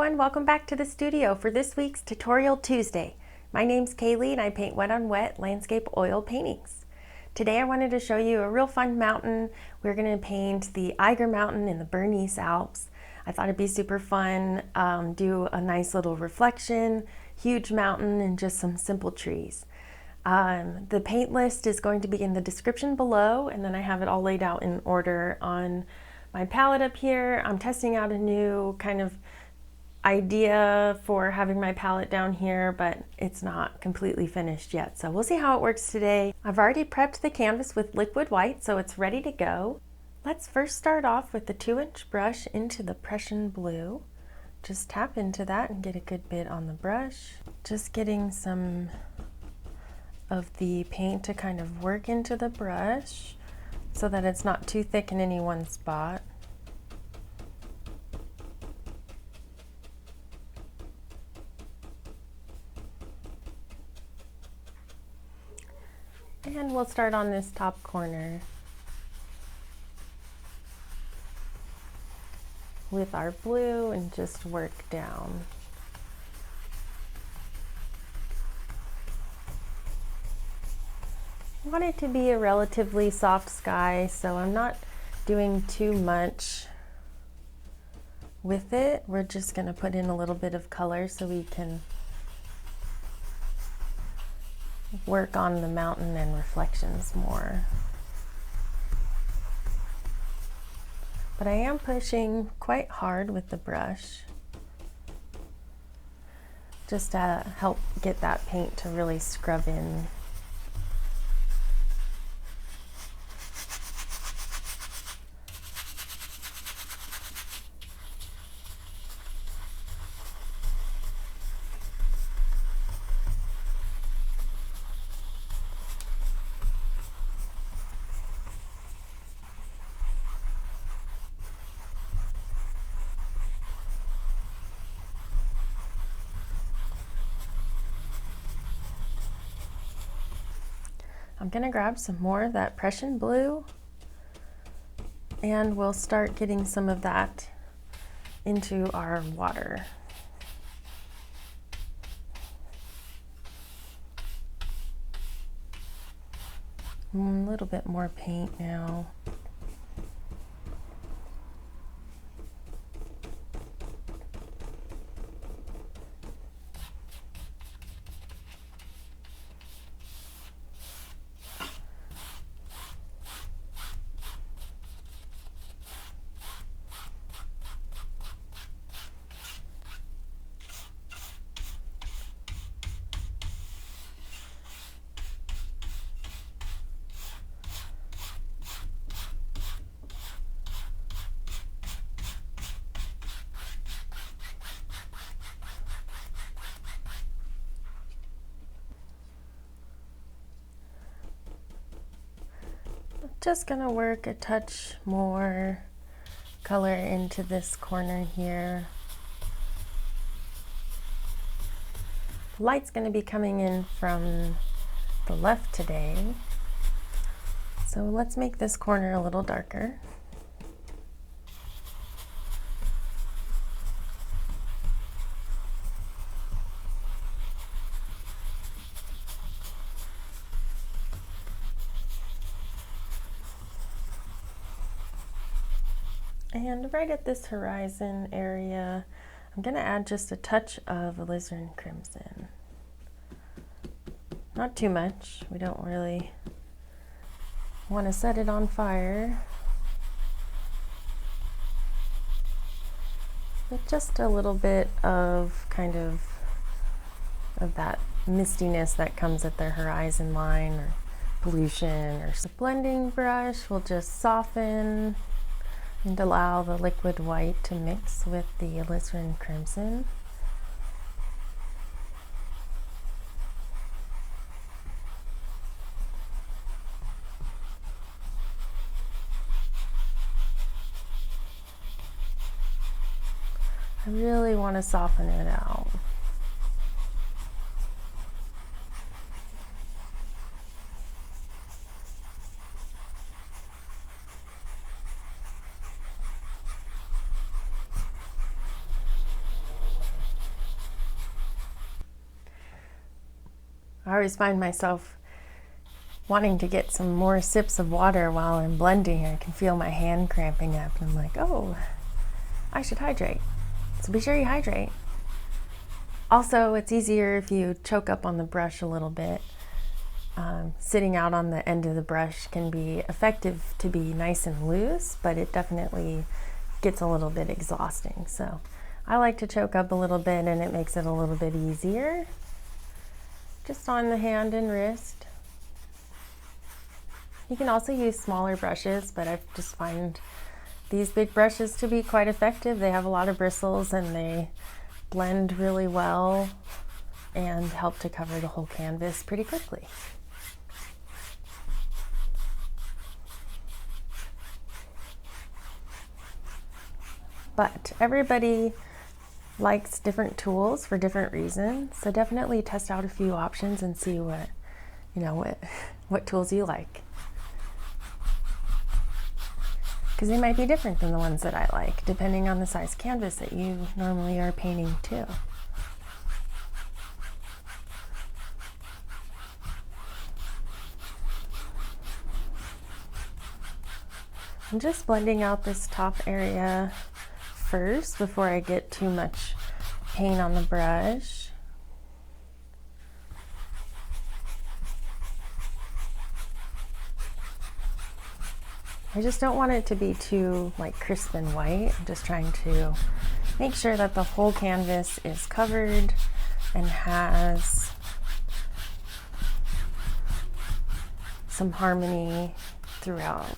everyone, welcome back to the studio for this week's Tutorial Tuesday. My name's Kaylee and I paint wet on wet landscape oil paintings. Today I wanted to show you a real fun mountain. We're going to paint the Eiger mountain in the Bernese Alps. I thought it'd be super fun, do a nice little reflection, huge mountain, and just some simple trees. The paint list is going to be in the description below, and then I have it all laid out in order on my palette up here. I'm testing out a new kind of idea for having my palette down here, but it's not completely finished yet. So we'll see how it works today. I've already prepped the canvas with liquid white, so it's ready to go. Let's first start off with the 2-inch brush into the Prussian Blue. Just tap into that and get a good bit on the brush. Just getting some of the paint to kind of work into the brush so that it's not too thick in any one spot. And we'll start on this top corner with our blue and just work down. I want it to be a relatively soft sky, so I'm not doing too much with it. We're just going to put in a little bit of color so we can work on the mountain and reflections more. But I am pushing quite hard with the brush just to help get that paint to really scrub in. I'm going to grab some more of that Prussian Blue and we'll start getting some of that into our water. A little bit more paint now. Just gonna work a touch more color into this corner here. The light's gonna be coming in from the left today, so let's make this corner a little darker. And right at this horizon area, I'm going to add just a touch of Alizarin Crimson. Not too much. We don't really want to set it on fire. But just a little bit of kind of that mistiness that comes at the horizon line or pollution. Or the blending brush will just soften and allow the liquid white to mix with the Alizarin Crimson. I really want to soften it out. I always find myself wanting to get some more sips of water while I'm blending. I can feel my hand cramping up and I'm like, oh, I should hydrate. So be sure you hydrate. Also, it's easier if you choke up on the brush a little bit. Sitting out on the end of the brush can be effective to be nice and loose, but it definitely gets a little bit exhausting. So I like to choke up a little bit and it makes it a little bit easier. Just on the hand and wrist. You can also use smaller brushes, but I just find these big brushes to be quite effective. They have a lot of bristles and they blend really well and help to cover the whole canvas pretty quickly. But everybody likes different tools for different reasons, so definitely test out a few options and see what tools you like. Because they might be different than the ones that I like, depending on the size canvas that you normally are painting too. I'm just blending out this top area first before I get too much paint on the brush. I just don't want it to be too crisp and white. I'm just trying to make sure that the whole canvas is covered and has some harmony throughout.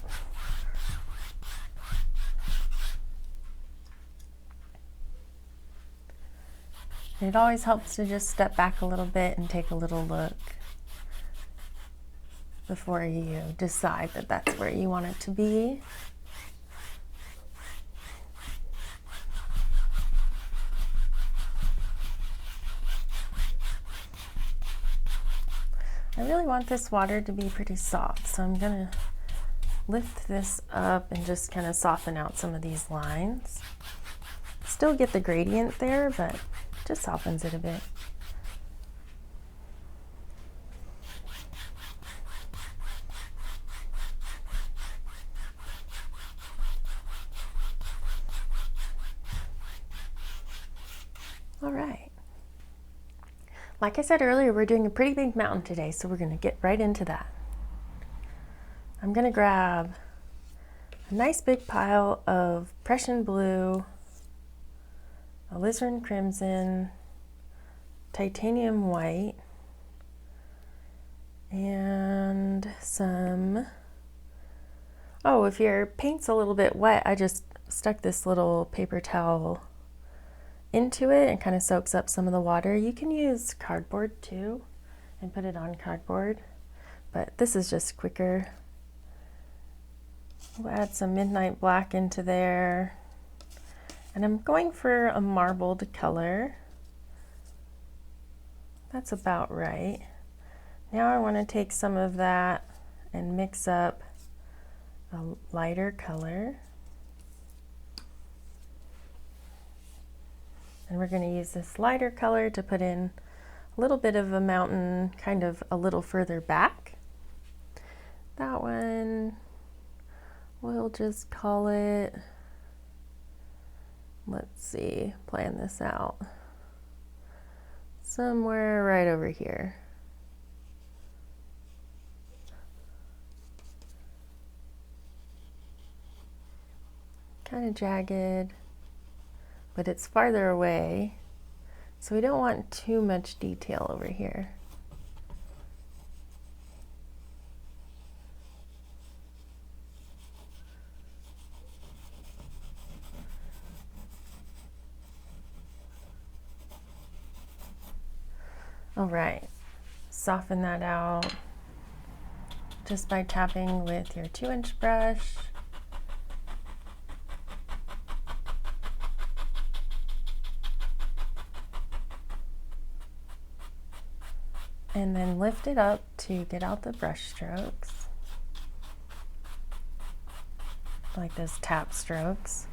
It always helps to just step back a little bit and take a little look before you decide that that's where you want it to be. I really want this water to be pretty soft, so I'm gonna lift this up and just kind of soften out some of these lines. Still get the gradient there, but just softens it a bit. All right. Like I said earlier, we're doing a pretty big mountain today, so we're going to get right into that. I'm going to grab a nice big pile of Prussian Blue, Alizarin Crimson, Titanium White, and some... Oh, if your paint's a little bit wet, I just stuck this little paper towel into it and kind of soaks up some of the water. You can use cardboard too and put it on cardboard, but this is just quicker. We'll add some Midnight Black into there. And I'm going for a marbled color. That's about right. Now I want to take some of that and mix up a lighter color. And we're going to use this lighter color to put in a little bit of a mountain, kind of a little further back. That one, we'll just call it, let's see, plan this out, somewhere right over here. Kind of jagged, but it's farther away, so we don't want too much detail over here. All right, soften that out just by tapping with your 2-inch brush. And then lift it up to get out the brush strokes, like those tap strokes.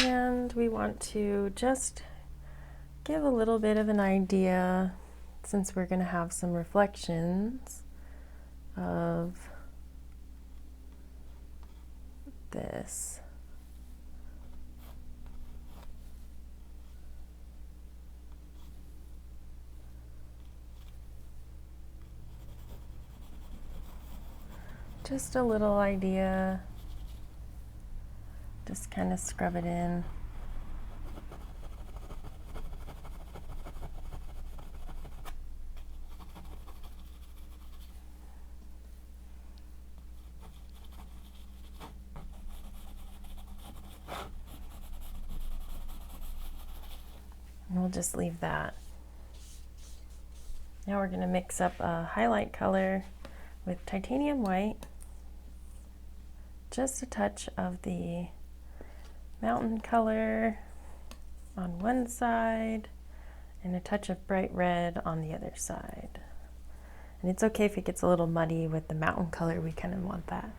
And we want to just give a little bit of an idea since we're going to have some reflections of this. Just a little idea, just kind of scrub it in. And we'll just leave that. Now we're going to mix up a highlight color with titanium white. Just a touch of the mountain color on one side and a touch of bright red on the other side. And it's okay if it gets a little muddy with the mountain color, we kind of want that.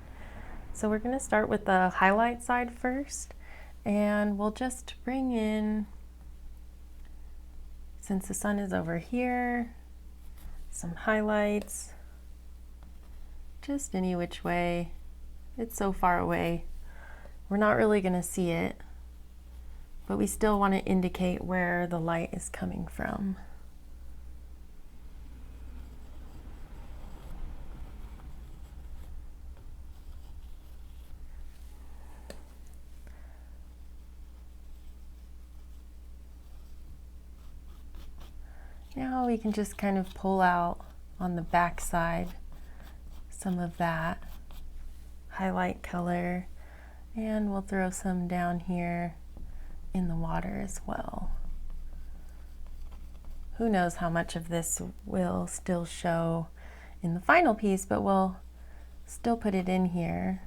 So we're going to start with the highlight side first, and we'll just bring in, since the sun is over here, some highlights, just any which way. It's so far away, we're not really going to see it, but we still want to indicate where the light is coming from. Now we can just kind of pull out on the back side some of that highlight color, and we'll throw some down here in the water as well. Who knows how much of this will still show in the final piece, but we'll still put it in here.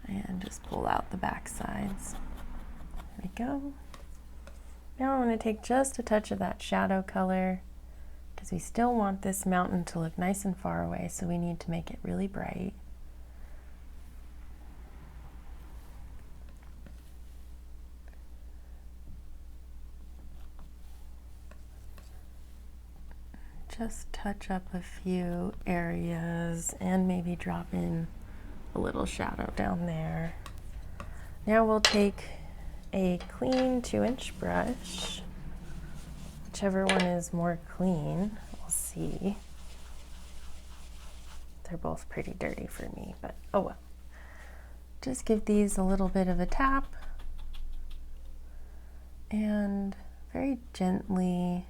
And just pull out the back sides. There we go. Now I'm going to take just a touch of that shadow color, because we still want this mountain to look nice and far away, so we need to make it really bright. Just touch up a few areas and maybe drop in a little shadow down there. Now we'll take a clean 2-inch brush, whichever one is more clean, we'll see. They're both pretty dirty for me, but oh well. Just give these a little bit of a tap and very gently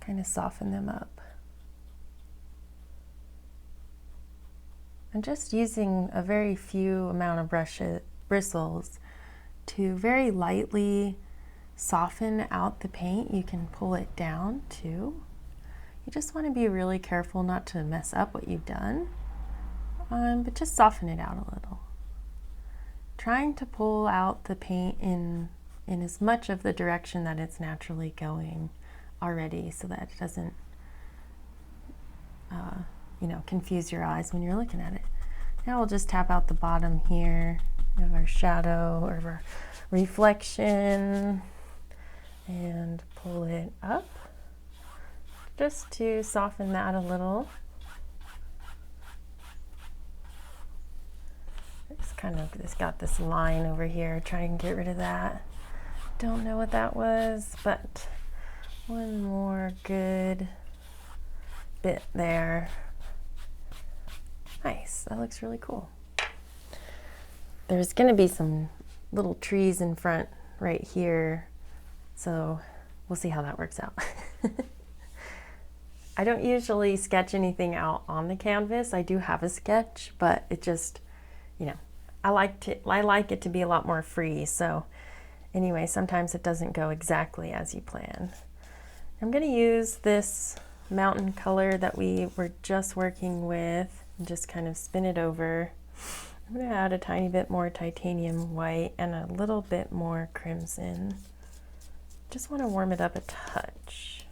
kind of soften them up. I'm just using a very few amount of bristles to very lightly soften out the paint. You can pull it down too. You just want to be really careful not to mess up what you've done, but just soften it out a little. Trying to pull out the paint in as much of the direction that it's naturally going already, so that it doesn't confuse your eyes when you're looking at it. Now we'll just tap out the bottom here of our shadow or our reflection and pull it up just to soften that a little. It's got this line over here. Try and get rid of that. Don't know what that was, but one more good bit there. Nice, that looks really cool. There's gonna be some little trees in front right here, so we'll see how that works out. I don't usually sketch anything out on the canvas. I do have a sketch, but it just, I like it to be a lot more free. So anyway, sometimes it doesn't go exactly as you plan. I'm gonna use this mountain color that we were just working with and just kind of spin it over. I'm going to add a tiny bit more titanium white and a little bit more crimson. Just want to warm it up a touch.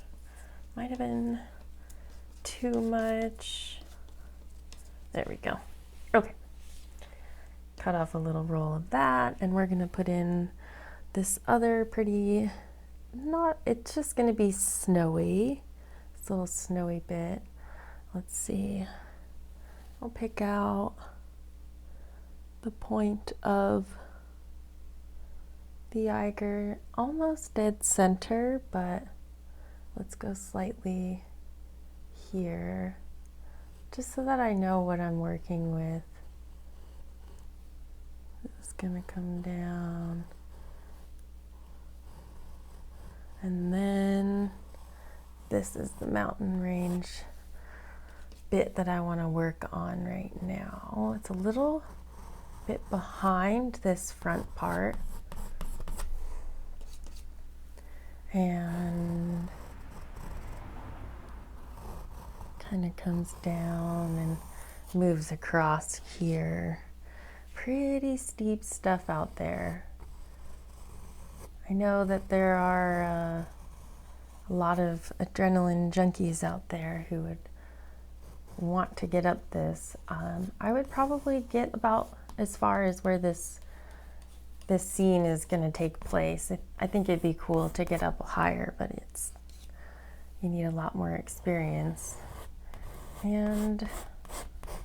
Might have been too much. There we go. Okay. Cut off a little roll of that, and we're going to put in this other pretty, it's just gonna be snowy. This little snowy bit. Let's see. I'll pick out the point of the Eiger, almost dead center, but let's go slightly here, just so that I know what I'm working with. This is gonna come down. And then this is the mountain range bit that I want to work on right now. It's a little bit behind this front part. And kind of comes down and moves across here. Pretty steep stuff out there. I know that there are a lot of adrenaline junkies out there who would want to get up this. I would probably get about as far as where this scene is going to take place. I think it'd be cool to get up higher, but you need a lot more experience. And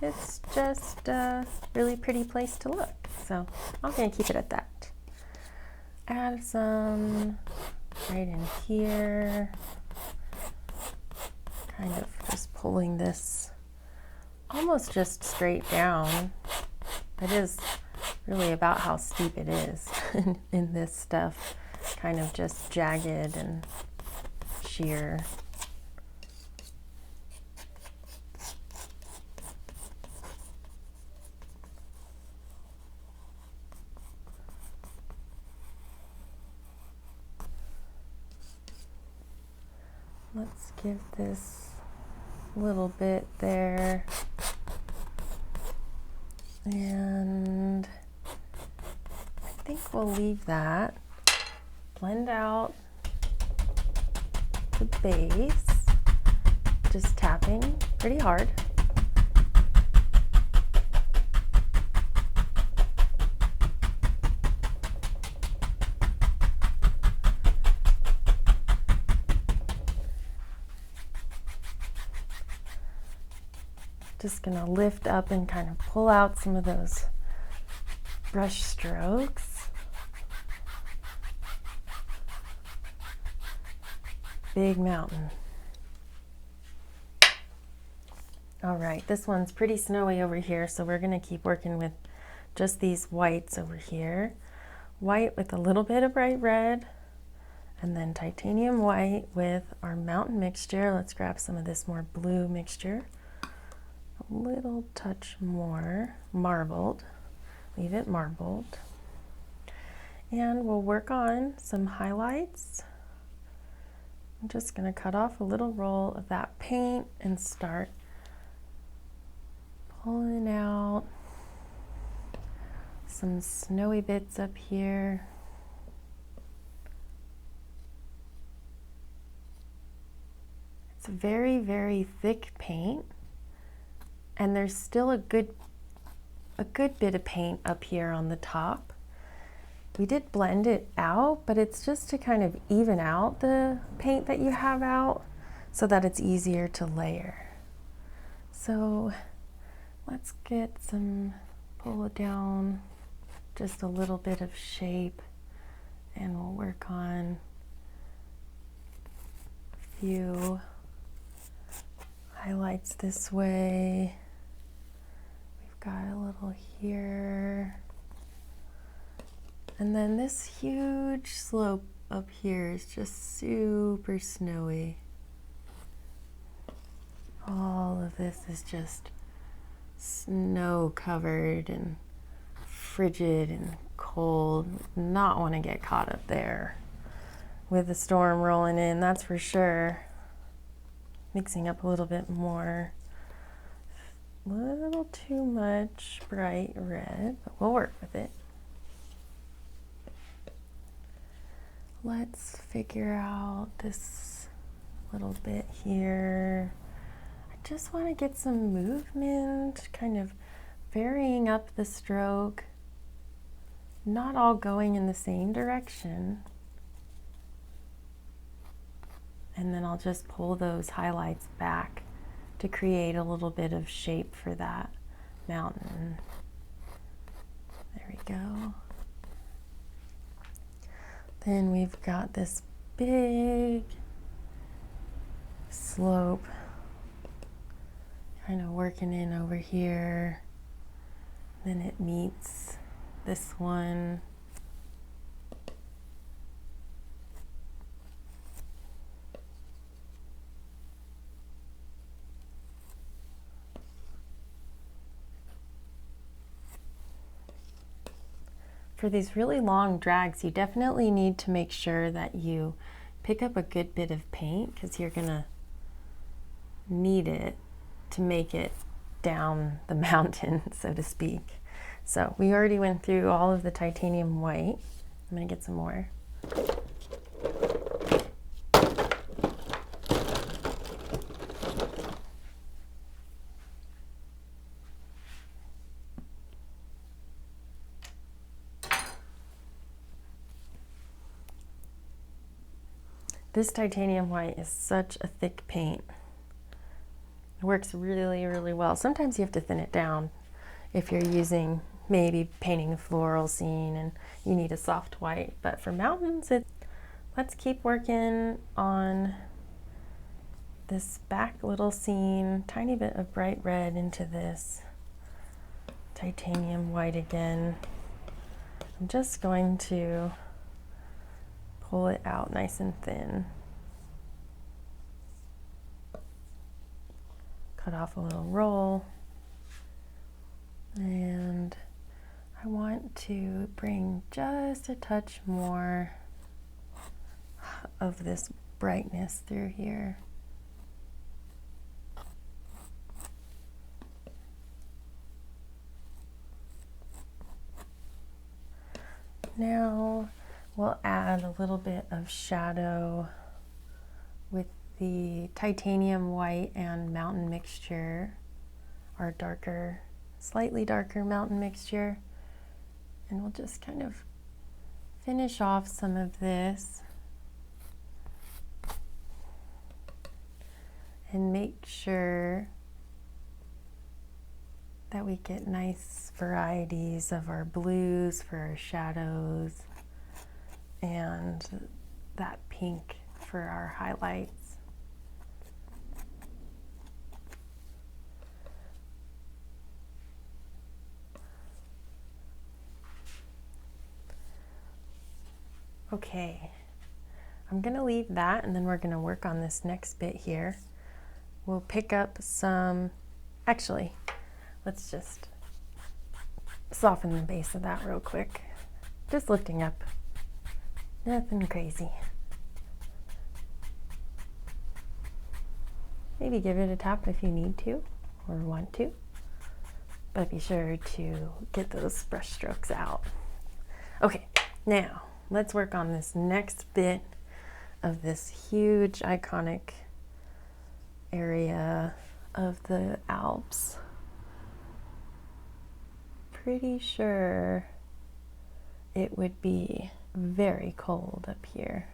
it's just a really pretty place to look. So I'm going to keep it at that. Add some right in here. Kind of just pulling this almost just straight down. It is really about how steep it is in this stuff. Kind of just jagged and sheer. Let's give this a little bit there. And I think we'll leave that. Blend out the base, just tapping pretty hard. Just gonna lift up and kind of pull out some of those brush strokes. Big mountain. All right, this one's pretty snowy over here, so we're gonna keep working with just these whites over here. White with a little bit of bright red, and then titanium white with our mountain mixture. Let's grab some of this more blue mixture. A little touch more marbled. Leave it marbled. And we'll work on some highlights. I'm just going to cut off a little roll of that paint and start pulling out some snowy bits up here. It's very, very thick paint. And there's still a good bit of paint up here on the top. We did blend it out, but it's just to kind of even out the paint that you have out so that it's easier to layer. So let's get pull it down just a little bit of shape, and we'll work on a few highlights this way. Got a little here, and then this huge slope up here is just super snowy. All of this is just snow covered and frigid and cold. Not want to get caught up there with the storm rolling in, that's for sure. Mixing up a little bit more. A little too much bright red, but we'll work with it. Let's figure out this little bit here. I just want to get some movement, kind of varying up the stroke not all going in the same direction. And then I'll just pull those highlights back to create a little bit of shape for that mountain. There we go. Then we've got this big slope kind of working in over here. Then it meets this one. For these really long drags, you definitely need to make sure that you pick up a good bit of paint because you're gonna need it to make it down the mountain, so to speak. So we already went through all of the titanium white. I'm gonna get some more. This titanium white is such a thick paint. It works really, really well. Sometimes you have to thin it down if you're using, maybe painting a floral scene and you need a soft white. But for mountains, let's keep working on this back little scene. Tiny bit of bright red into this titanium white again. I'm just going to pull it out nice and thin. Cut off a little roll. And I want to bring just a touch more of this brightness through here. Now we'll add a little bit of shadow with the titanium white and mountain mixture, our darker, slightly darker mountain mixture. And we'll just kind of finish off some of this and make sure that we get nice varieties of our blues for our shadows and that pink for our highlights. Okay, I'm gonna leave that and then we're gonna work on this next bit here. We'll pick up some, actually, let's just soften the base of that real quick. Just lifting up, nothing crazy. Maybe give it a tap if you need to or want to, but be sure to get those brush strokes out. Okay, now let's work on this next bit of this huge iconic area of the Alps. Pretty sure it would be very cold up here.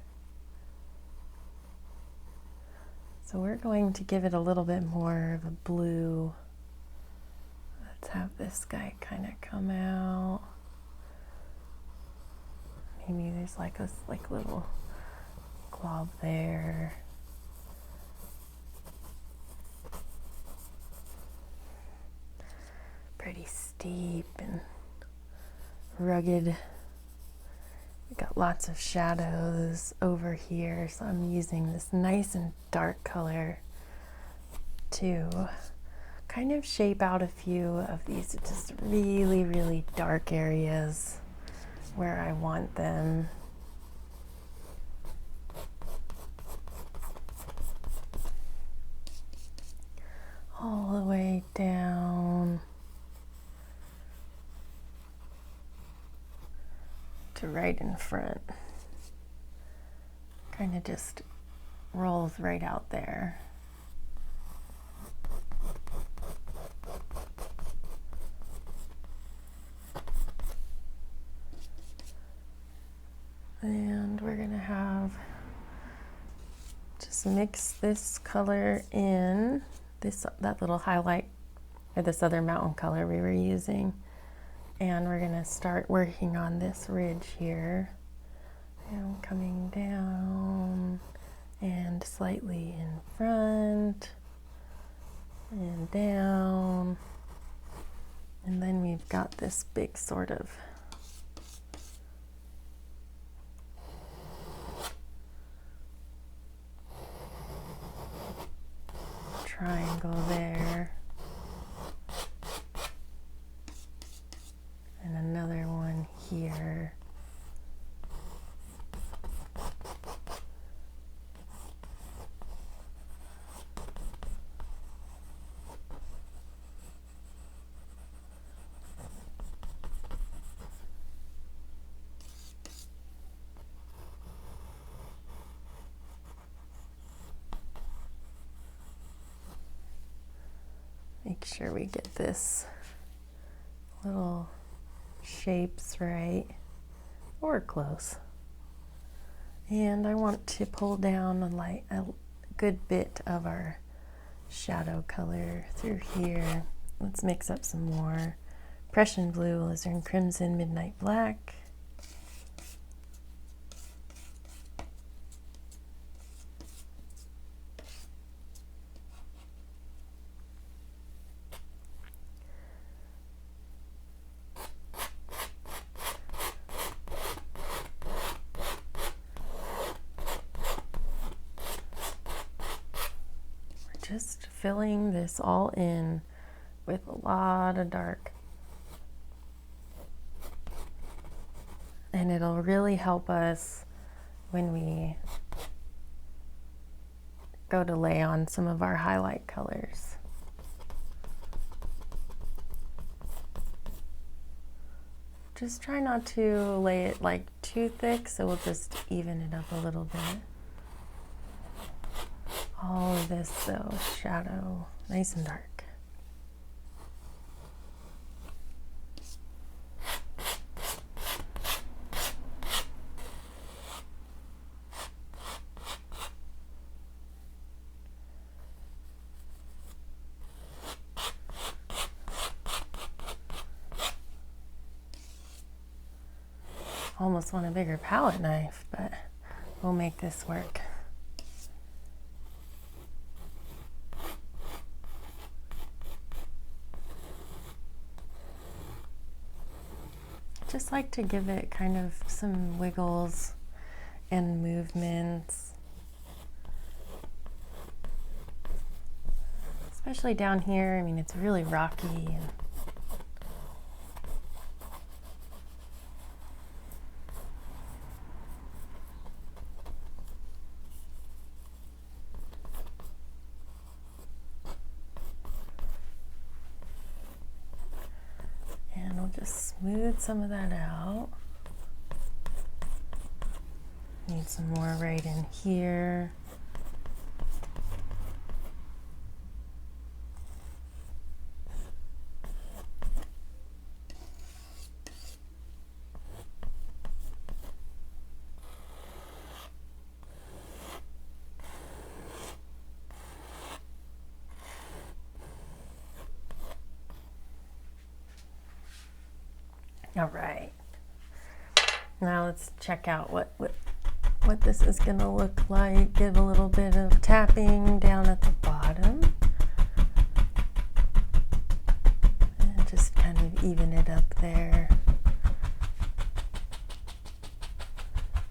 So we're going to give it a little bit more of a blue. Let's have this guy kind of come out. Maybe there's like a little glob there. Pretty steep and rugged. We got lots of shadows over here, so I'm using this nice and dark color to kind of shape out a few of these just really, really dark areas where I want them. All the way down to right in front. Kind of just rolls right out there. let's mix this color in, that little highlight, or this other mountain color we were using. And we're gonna start working on this ridge here. And coming down and slightly in front and down. And then we've got this big sort of triangle there. And another one here. Make sure we get this little shapes right, or close. And I want to pull down a good bit of our shadow color through here. Let's mix up some more Prussian Blue, Alizarin Crimson, Midnight Black. Just filling this all in with a lot of dark. And it'll really help us when we go to lay on some of our highlight colors. Just try not to lay it like too thick, so we'll just even it up a little bit. All of this though, shadow, nice and dark. Almost want a bigger palette knife, but we'll make this work. Just like to give it kind of some wiggles and movements, especially down here. I mean, it's really rocky and we'll just smooth some of that out. Need some more right in here. All right, now let's check out what this is going to look like. Give a little bit of tapping down at the bottom and just kind of even it up there.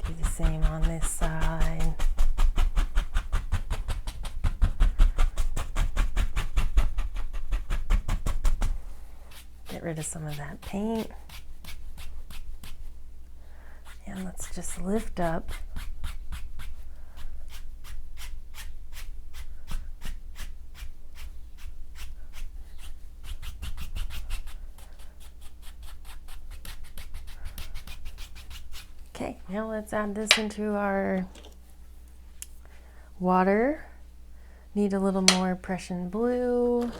Do the same on this side. Get rid of some of that paint. And let's just lift up. Okay, now let's add this into our water. Need a little more Prussian Blue.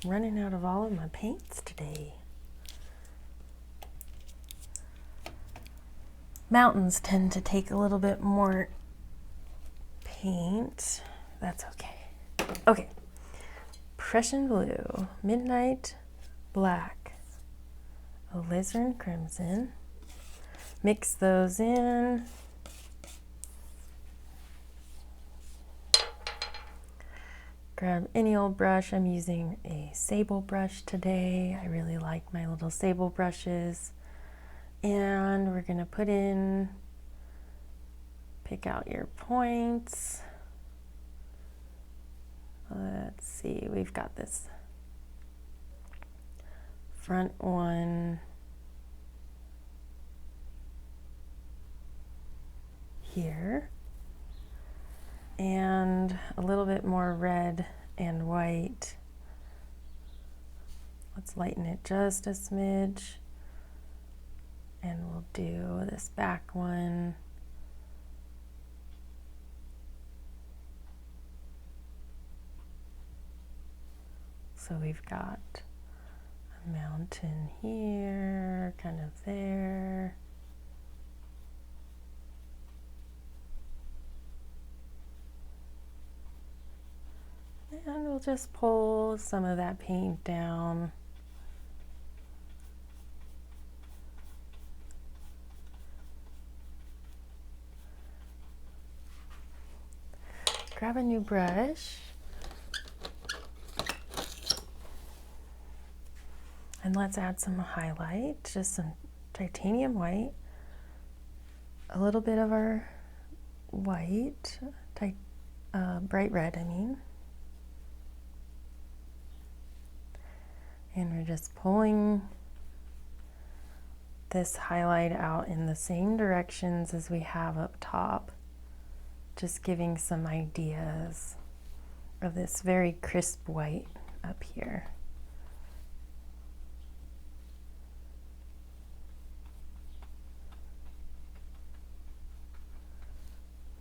I'm running out of all of my paints today. Mountains tend to take a little bit more paint. that's okay. Okay, Prussian Blue, Midnight Black, Alizarin Crimson. Mix those in. Grab any old brush. I'm using a sable brush today. I really like my little sable brushes. And we're gonna put in, pick out your points. Let's see, we've got this front one here. And a little bit more red and white. Let's lighten it just a smidge. And we'll do this back one. So we've got a mountain here, kind of there. And we'll just pull some of that paint down. Grab a new brush. And let's add some highlight, just some titanium white. A little bit of our white, bright red, I mean. And we're just pulling this highlight out in the same directions as we have up top, just giving some ideas of this very crisp white up here.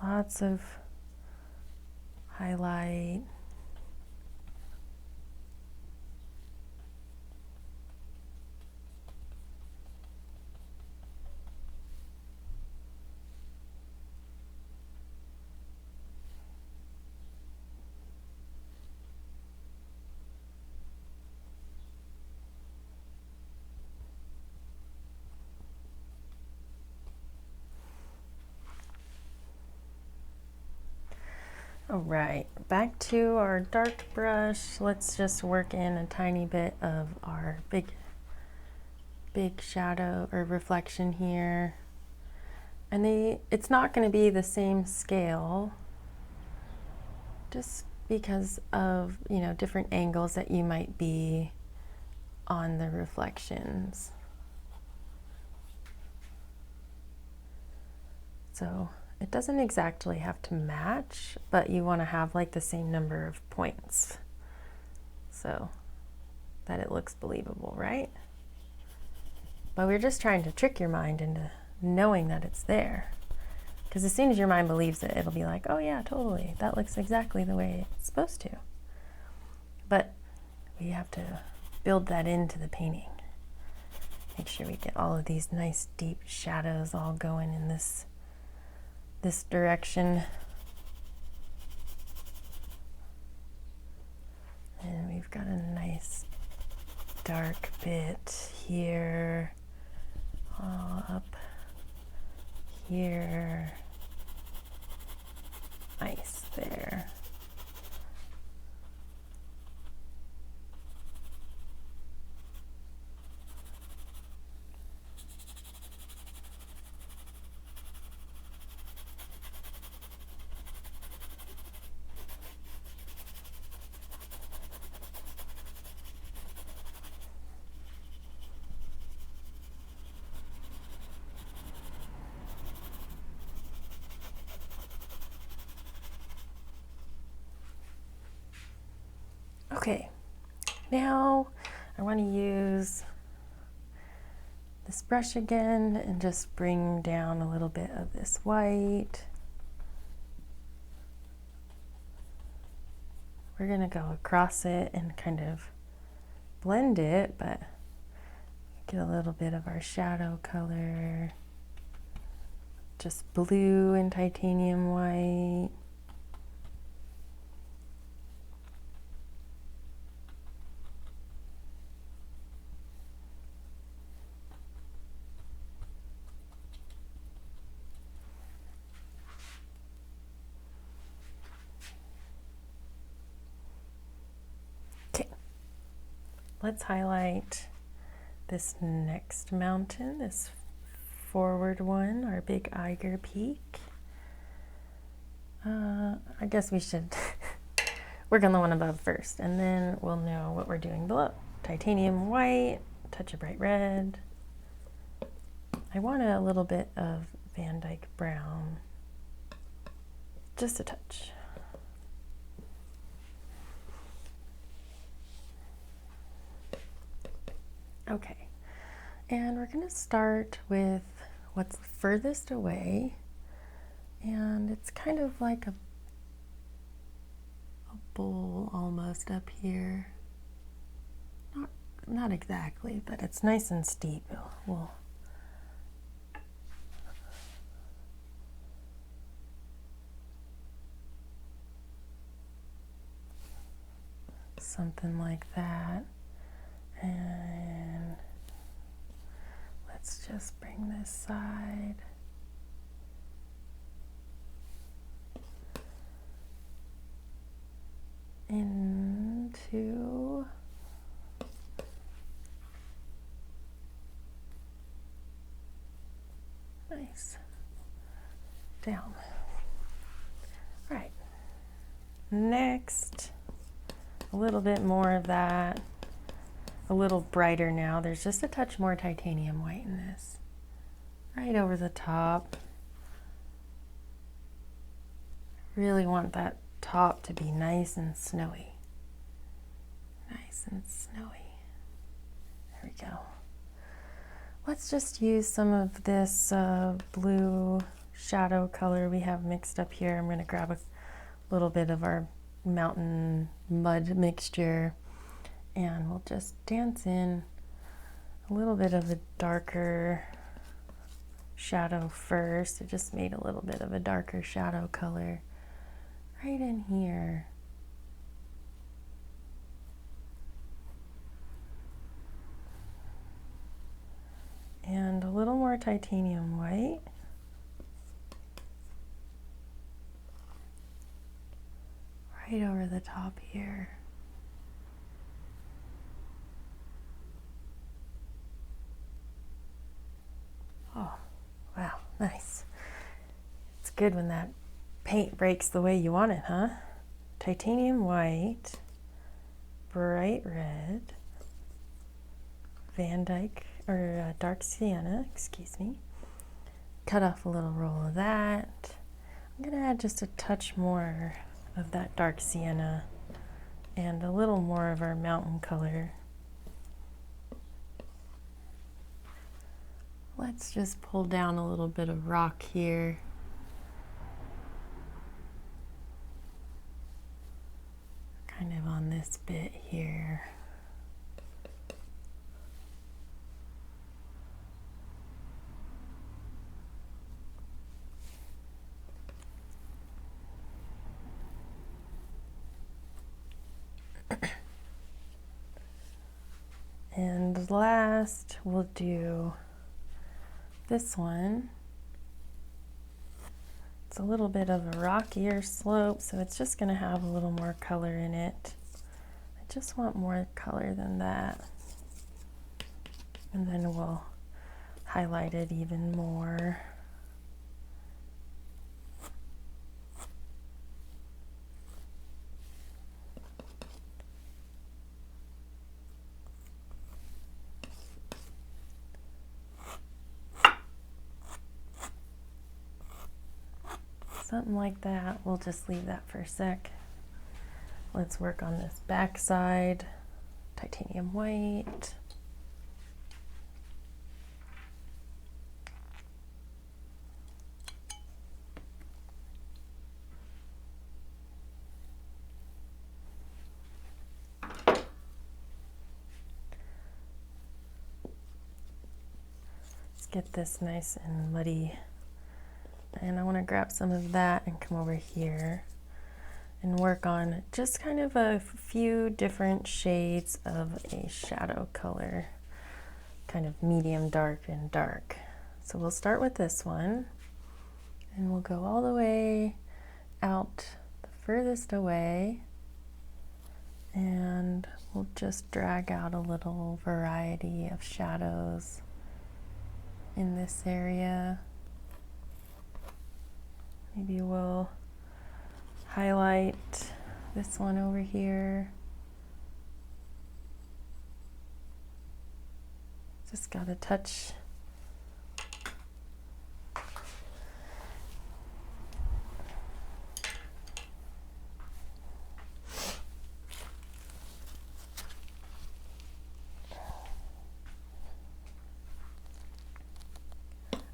Lots of highlight. All right, back to our dark brush. Let's just work in a tiny bit of our big shadow or reflection here. And it's not going to be the same scale, just because of, you know, different angles that you might be on the reflections. So it doesn't exactly have to match, but you want to have like the same number of points so that it looks believable, right? But we're just trying to trick your mind into knowing that it's there. Because as soon as your mind believes it, it'll be like, oh yeah, totally. That looks exactly the way it's supposed to. But we have to build that into the painting. Make sure we get all of these nice deep shadows all going in this direction. And we've got a nice dark bit here, all up here. Nice there. Okay, now I want to use this brush again and just bring down a little bit of this white. We're going to go across it and kind of blend it, but get a little bit of our shadow color. Just blue and titanium white. let's highlight this next mountain, this forward one, our big Eiger peak. I guess we should work on the one above first, and then we'll know what we're doing below. Titanium white, touch of bright red. I want a little bit of Dyke Brown, just a touch. Okay, and we're going to start with what's furthest away, and it's kind of like a bowl almost up here. Not exactly, but it's nice and steep. We'll something like that. And let's just bring this side into nice down. All right, next a little bit more of that, a little brighter now. There's just a touch more titanium white in this, right over the top. Really want that top to be nice and snowy. Nice and snowy. There we go. Let's just use some of this blue shadow color we have mixed up here. I'm going to grab a little bit of our mountain mud mixture, and we'll just dance in a little bit of a darker shadow first. I just made a little bit of a darker shadow color right in here. And a little more titanium white. Right over the top here. Oh, wow, nice. It's good when that paint breaks the way you want it, huh? Titanium white, bright red, Dyke, or dark sienna, excuse me. Cut off a little roll of that. I'm gonna add just a touch more of that dark sienna and a little more of our mountain color. Let's just pull down a little bit of rock here. Kind of on this bit here. And last, we'll do this one. It's a little bit of a rockier slope, so it's just going to have a little more color in it. I just want more color than that. And then we'll highlight it even more. Something like that. We'll just leave that for a sec. Let's work on this back side. Titanium white. Let's get this nice and muddy. And I want to grab some of that and come over here and work on just kind of a few different shades of a shadow color, kind of medium dark and dark. So we'll start with this one, and we'll go all the way out the furthest away, And we'll just drag out a little variety of shadows in this area. Maybe we'll highlight this one over here. Just got a touch.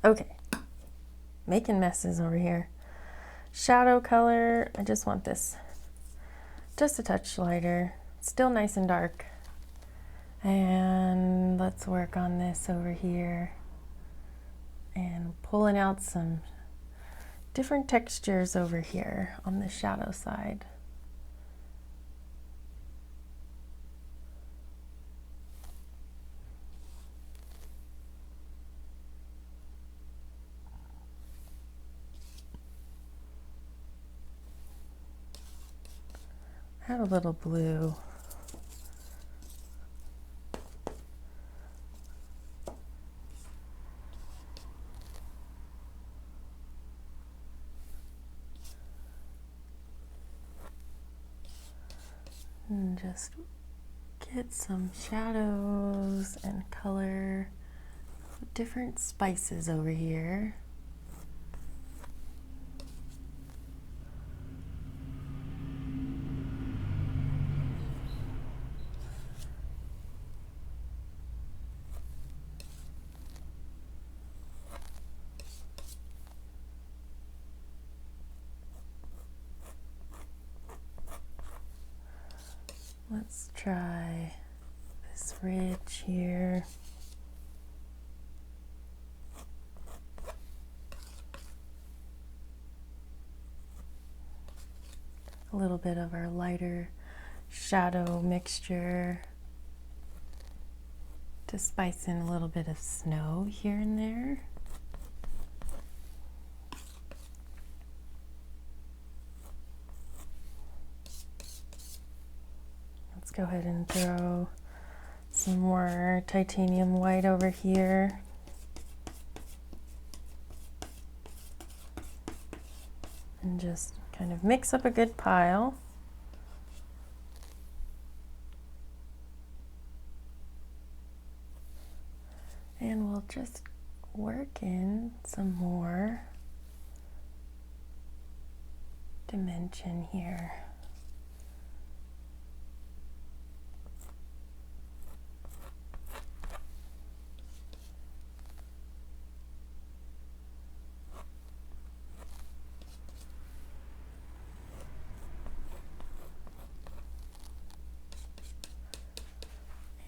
Okay, making messes over here. Shadow color, I just want this just a touch lighter, still nice and dark. And let's work on this over here and pulling out some different textures over here on the shadow side. Add a little blue. And just get some shadows and color, different spices over here. Let's try this ridge here. A little bit of our lighter shadow mixture to spice in a little bit of snow here and there. Let's go ahead and throw some more titanium white over here. And just kind of mix up a good pile. And we'll just work in some more dimension here.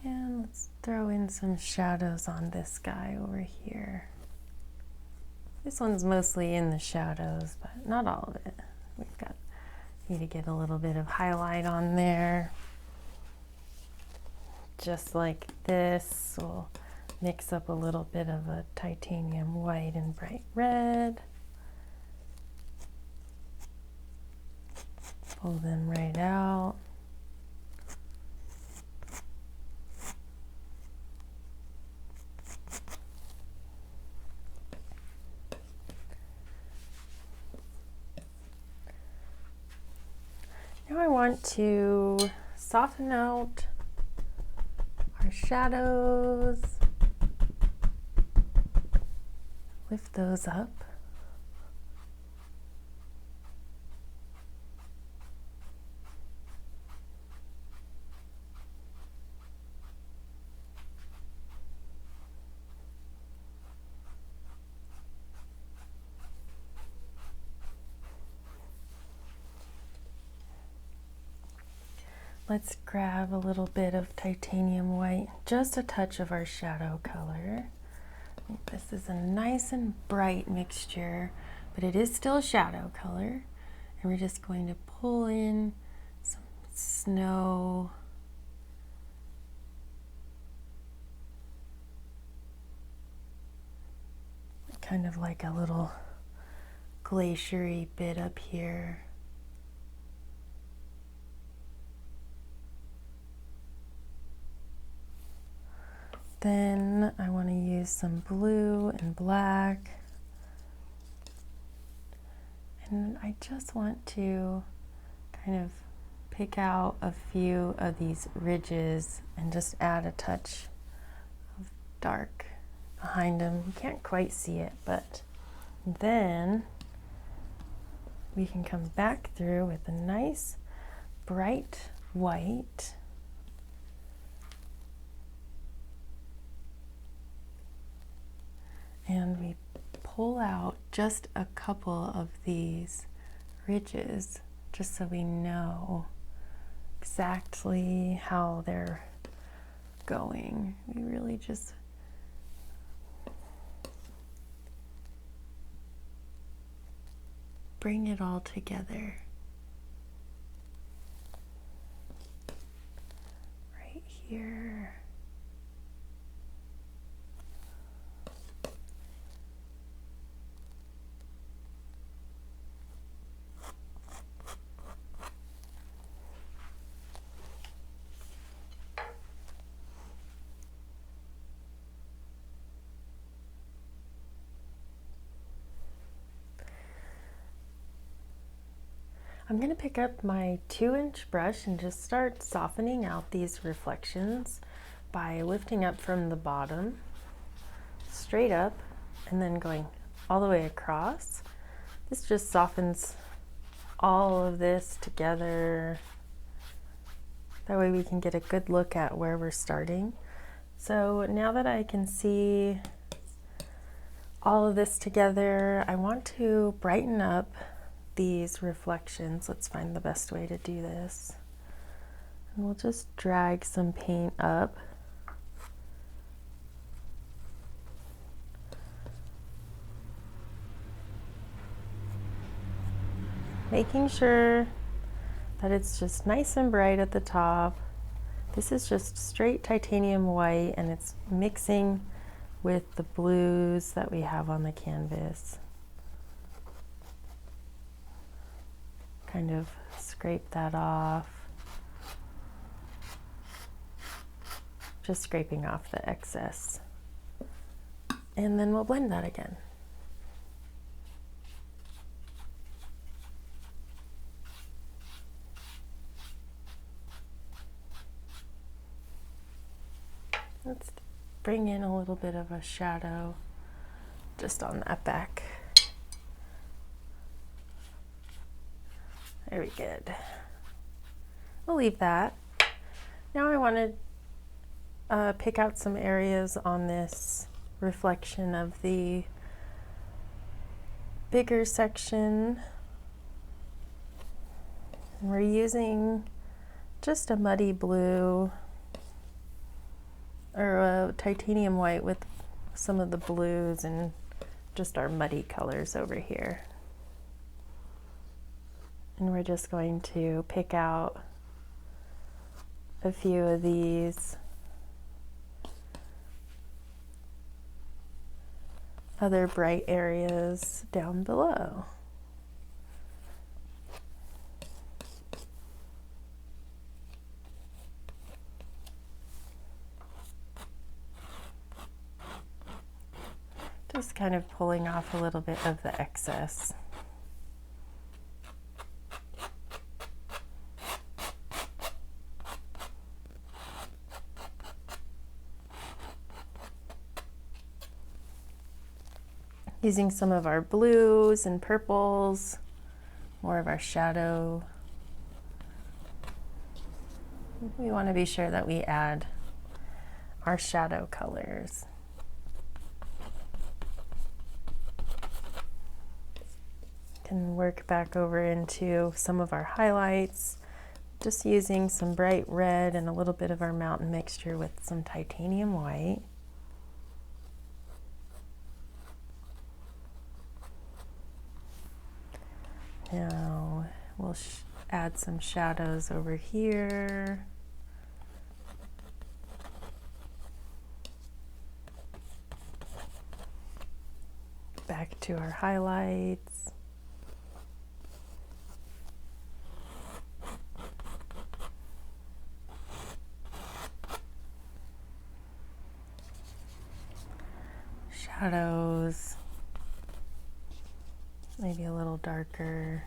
And let's throw in some shadows on this guy over here. This one's mostly in the shadows, but not all of it. Need to get a little bit of highlight on there. Just like this, we'll mix up a little bit of a titanium white and bright red. Pull them right out. Now I want to soften out our shadows, lift those up. Let's grab a little bit of titanium white, just a touch of our shadow color. This is a nice and bright mixture, but it is still a shadow color. And we're just going to pull in some snow. Kind of like a little glacier-y bit up here. Then I want to use some blue and black. And I just want to kind of pick out a few of these ridges and just add a touch of dark behind them. You can't quite see it, but then we can come back through with a nice bright white. And we pull out just a couple of these ridges just so we know exactly how they're going. We really just bring it all together right here. I'm going to pick up my 2-inch brush and just start softening out these reflections by lifting up from the bottom, straight up, and then going all the way across. This just softens all of this together. That way we can get a good look at where we're starting. So now that I can see all of this together, I want to brighten up these reflections. Let's find the best way to do this. And we'll just drag some paint up. Making sure that it's just nice and bright at the top. This is just straight titanium white and it's mixing with the blues that we have on the canvas. Kind of scrape that off. Just scraping off the excess. And then we'll blend that again. Let's bring in a little bit of a shadow just on that back. Very good. We'll leave that. Now I want to pick out some areas on this reflection of the bigger section. And we're using just a muddy blue or a titanium white with some of the blues and just our muddy colors over here. And we're just going to pick out a few of these other bright areas down below. Just kind of pulling off a little bit of the excess. Using some of our blues and purples, more of our shadow. We want to be sure that we add our shadow colors. Can work back over into some of our highlights, just using some bright red and a little bit of our mountain mixture with some titanium white. Now we'll add some shadows over here. Back to our highlights. shadows, maybe a little darker.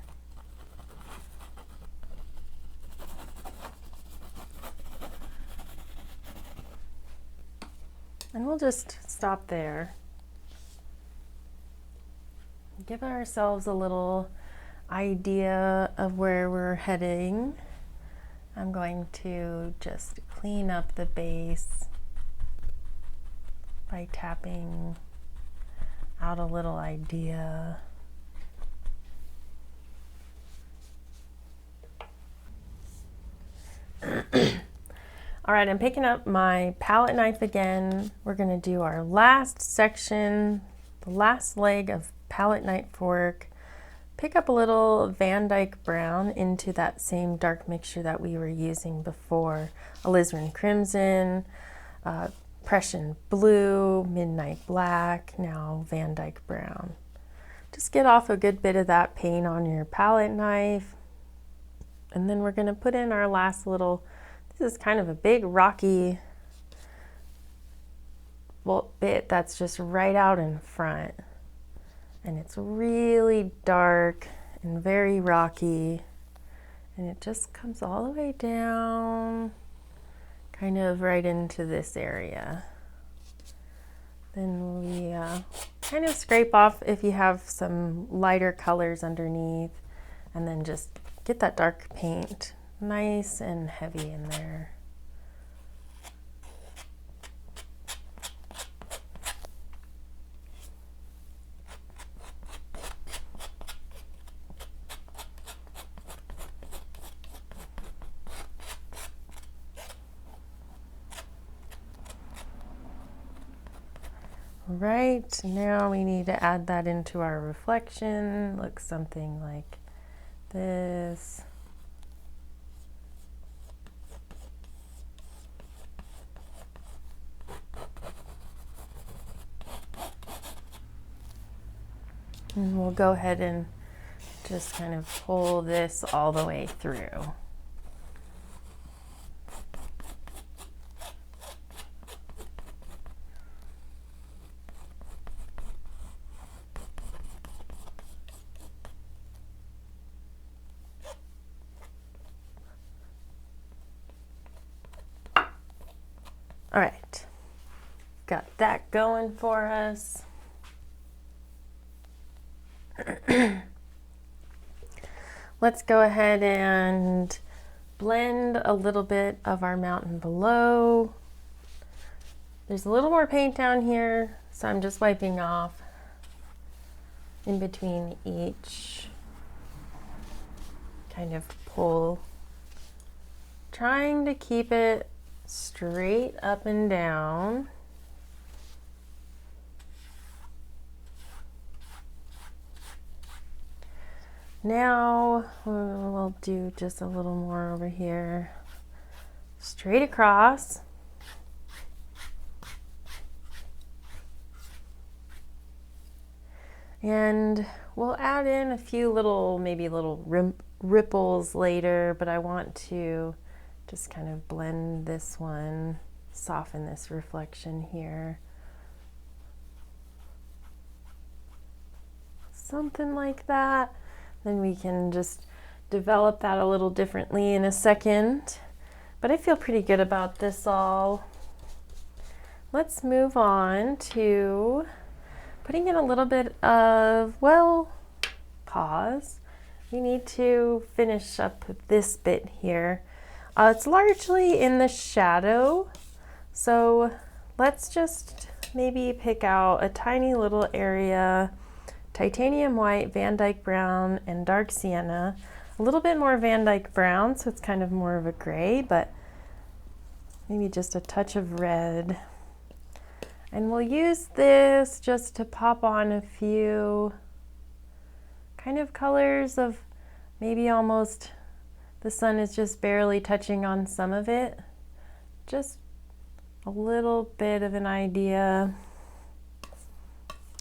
And we'll just stop there. Give ourselves a little idea of where we're heading. I'm going to just clean up the base by tapping out a little idea. All right, I'm picking up my palette knife again. We're gonna do our last section, the last leg of palette knife work. Pick up a little Dyke Brown into that same dark mixture that we were using before. Alizarin Crimson, Prussian Blue, Midnight Black, now Dyke Brown. Just get off a good bit of that paint on your palette knife. And then we're gonna put in our last little, this is kind of a big rocky bit that's just right out in front. And it's really dark and very rocky. And it just comes all the way down, kind of right into this area. Then we kind of scrape off if you have some lighter colors underneath, and then just get that dark paint nice and heavy in there. Right, now we need to add that into our reflection. Looks something like this. And we'll go ahead and just kind of pull this all the way through. All right, got that going for us. Let's go ahead and blend a little bit of our mountain below. There's a little more paint down here, so I'm just wiping off in between each kind of pull, trying to keep it straight up and down. Now we'll do just a little more over here, straight across. And we'll add in a few little, maybe little ripples later, but I want to just kind of blend this one, soften this reflection here. Something like that. Then we can just develop that a little differently in a second. But I feel pretty good about this all. Let's move on to putting in a little bit of, well, pause. We need to finish up this bit here. It's largely in the shadow, so let's just maybe pick out a tiny little area, titanium white, Dyke Brown, and dark sienna. A little bit more Dyke Brown, so it's kind of more of a gray, but maybe just a touch of red. And we'll use this just to pop on a few kind of colors of maybe almost the sun is just barely touching on some of it. Just a little bit of an idea.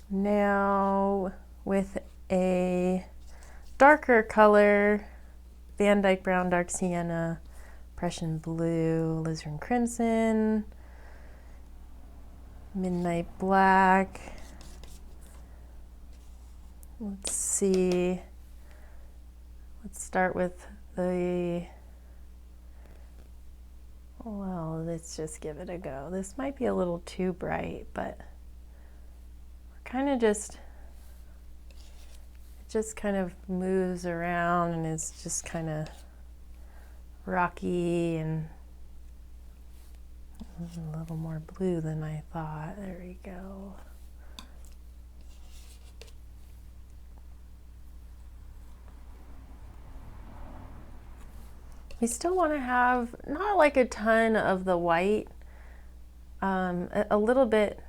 Now with a darker color, Dyke Brown, dark sienna, Prussian Blue, Alizarin Crimson, Midnight Black, Let's see. Let's start with the, well, let's just give it a go. This might be a little too bright, but kind of just, it just kind of moves around and is just kind of rocky and a little more blue than I thought. There we go. We still want to have not like a ton of the white, a little bit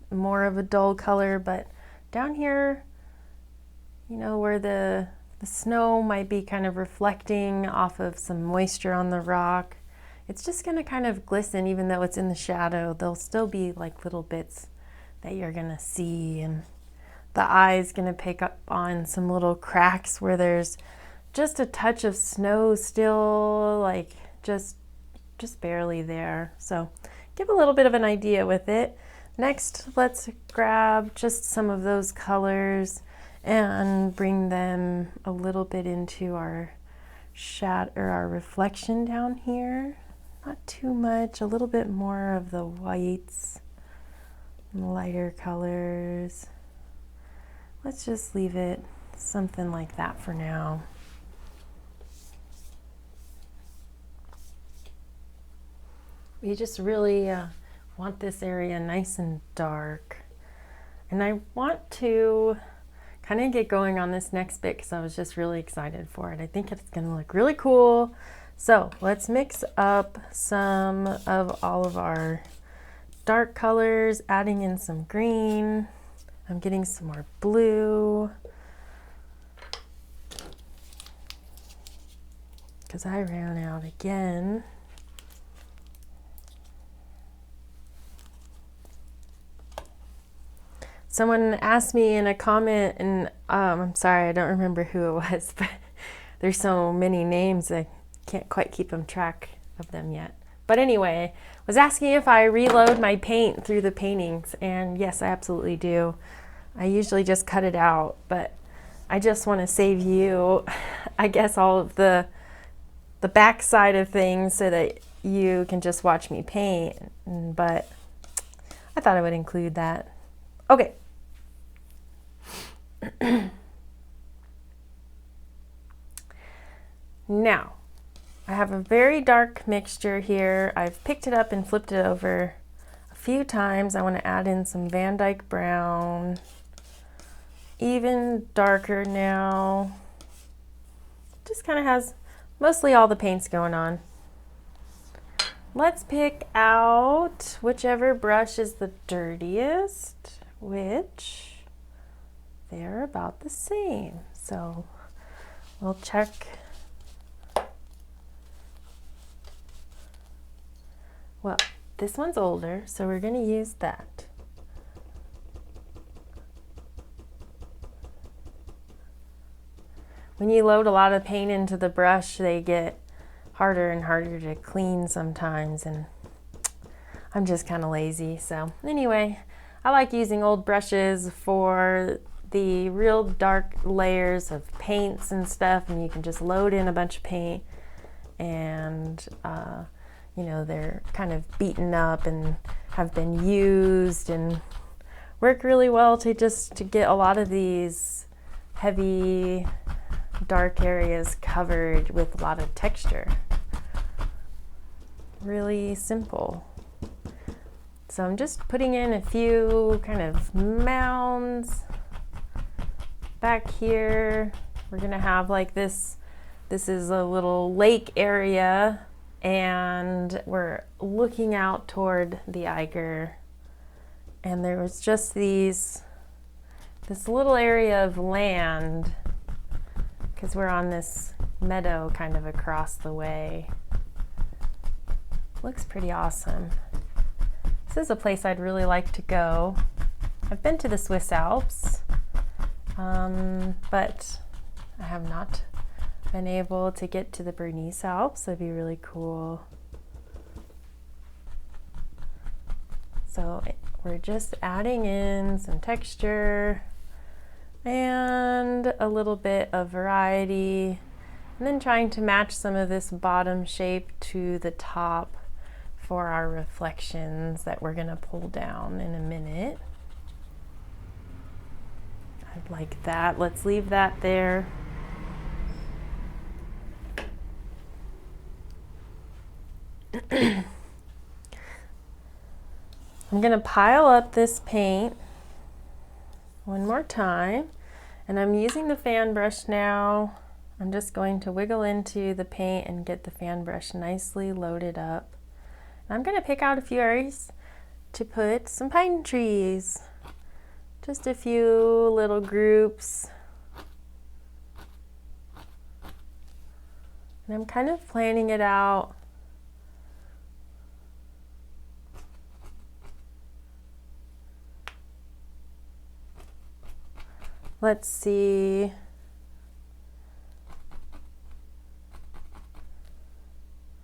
more of a dull color, but down here, you know, where the snow might be kind of reflecting off of some moisture on the rock, it's just going to kind of glisten even though it's in the shadow. There'll still be like little bits that you're going to see, and the eye's going to pick up on some little cracks where there's just a touch of snow still, like just barely there. So give a little bit of an idea with it. Next, let's grab just some of those colors and bring them a little bit into our shadow or our reflection down here. Not too much, a little bit more of the whites and lighter colors. Let's just leave it something like that for now. We just really want this area nice and dark. And I want to kind of get going on this next bit because I was just really excited for it. I think it's going to look really cool. So let's mix up some of all of our dark colors, adding in some green. I'm getting some more blue because I ran out again. Someone asked me in a comment, and I'm sorry, I don't remember who it was, but there's so many names, I can't quite keep track of them yet. But anyway, was asking if I reload my paint through the paintings, and yes, I absolutely do. I usually just cut it out, but I just want to save you, I guess, all of the back side of things so that you can just watch me paint, but I thought I would include that. Okay. Now, I have a very dark mixture here. I've picked it up and flipped it over a few times. I want to add in some Dyke Brown, even darker now. Just kind of has mostly all the paints going on. Let's pick out whichever brush is the dirtiest, which they're about the same. So we'll check. Well, this one's older, so we're going to use that. When you load a lot of paint into the brush, they get harder and harder to clean sometimes, and I'm just kind of lazy. So anyway, I like using old brushes for the real dark layers of paints and stuff, and you can just load in a bunch of paint, and you know, they're kind of beaten up and have been used and work really well to get a lot of these heavy dark areas covered with a lot of texture. Really simple. So I'm just putting in a few kind of mounds back here. We're gonna have like this is a little lake area, and we're looking out toward the Eiger, and there was just this little area of land because we're on this meadow kind of across the way. Looks pretty awesome. This is a place I'd really like to go. I've been to the Swiss Alps, but I have not been able to get to the Bernese Alps. That'd be really cool. So we're just adding in some texture, and a little bit of variety, and then trying to match some of this bottom shape to the top for our reflections that we're gonna pull down in a minute. I like that. Let's leave that there. I'm gonna pile up this paint one more time, and I'm using the fan brush now. I'm just going to wiggle into the paint and get the fan brush nicely loaded up. And I'm gonna pick out a few areas to put some pine trees. Just a few little groups. And I'm kind of planning it out. Let's see.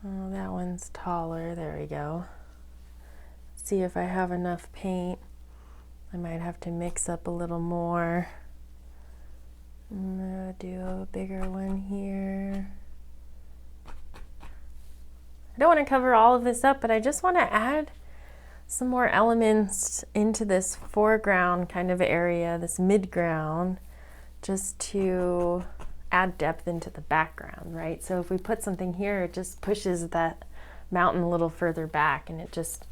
Oh, that one's taller. There we go. Let's see if I have enough paint. I might have to mix up a little more. I'm gonna do a bigger one here. I don't want to cover all of this up, but I just want to add some more elements into this foreground kind of area, this midground, just to add depth into the background, right? So if we put something here, it just pushes that mountain a little further back, and it just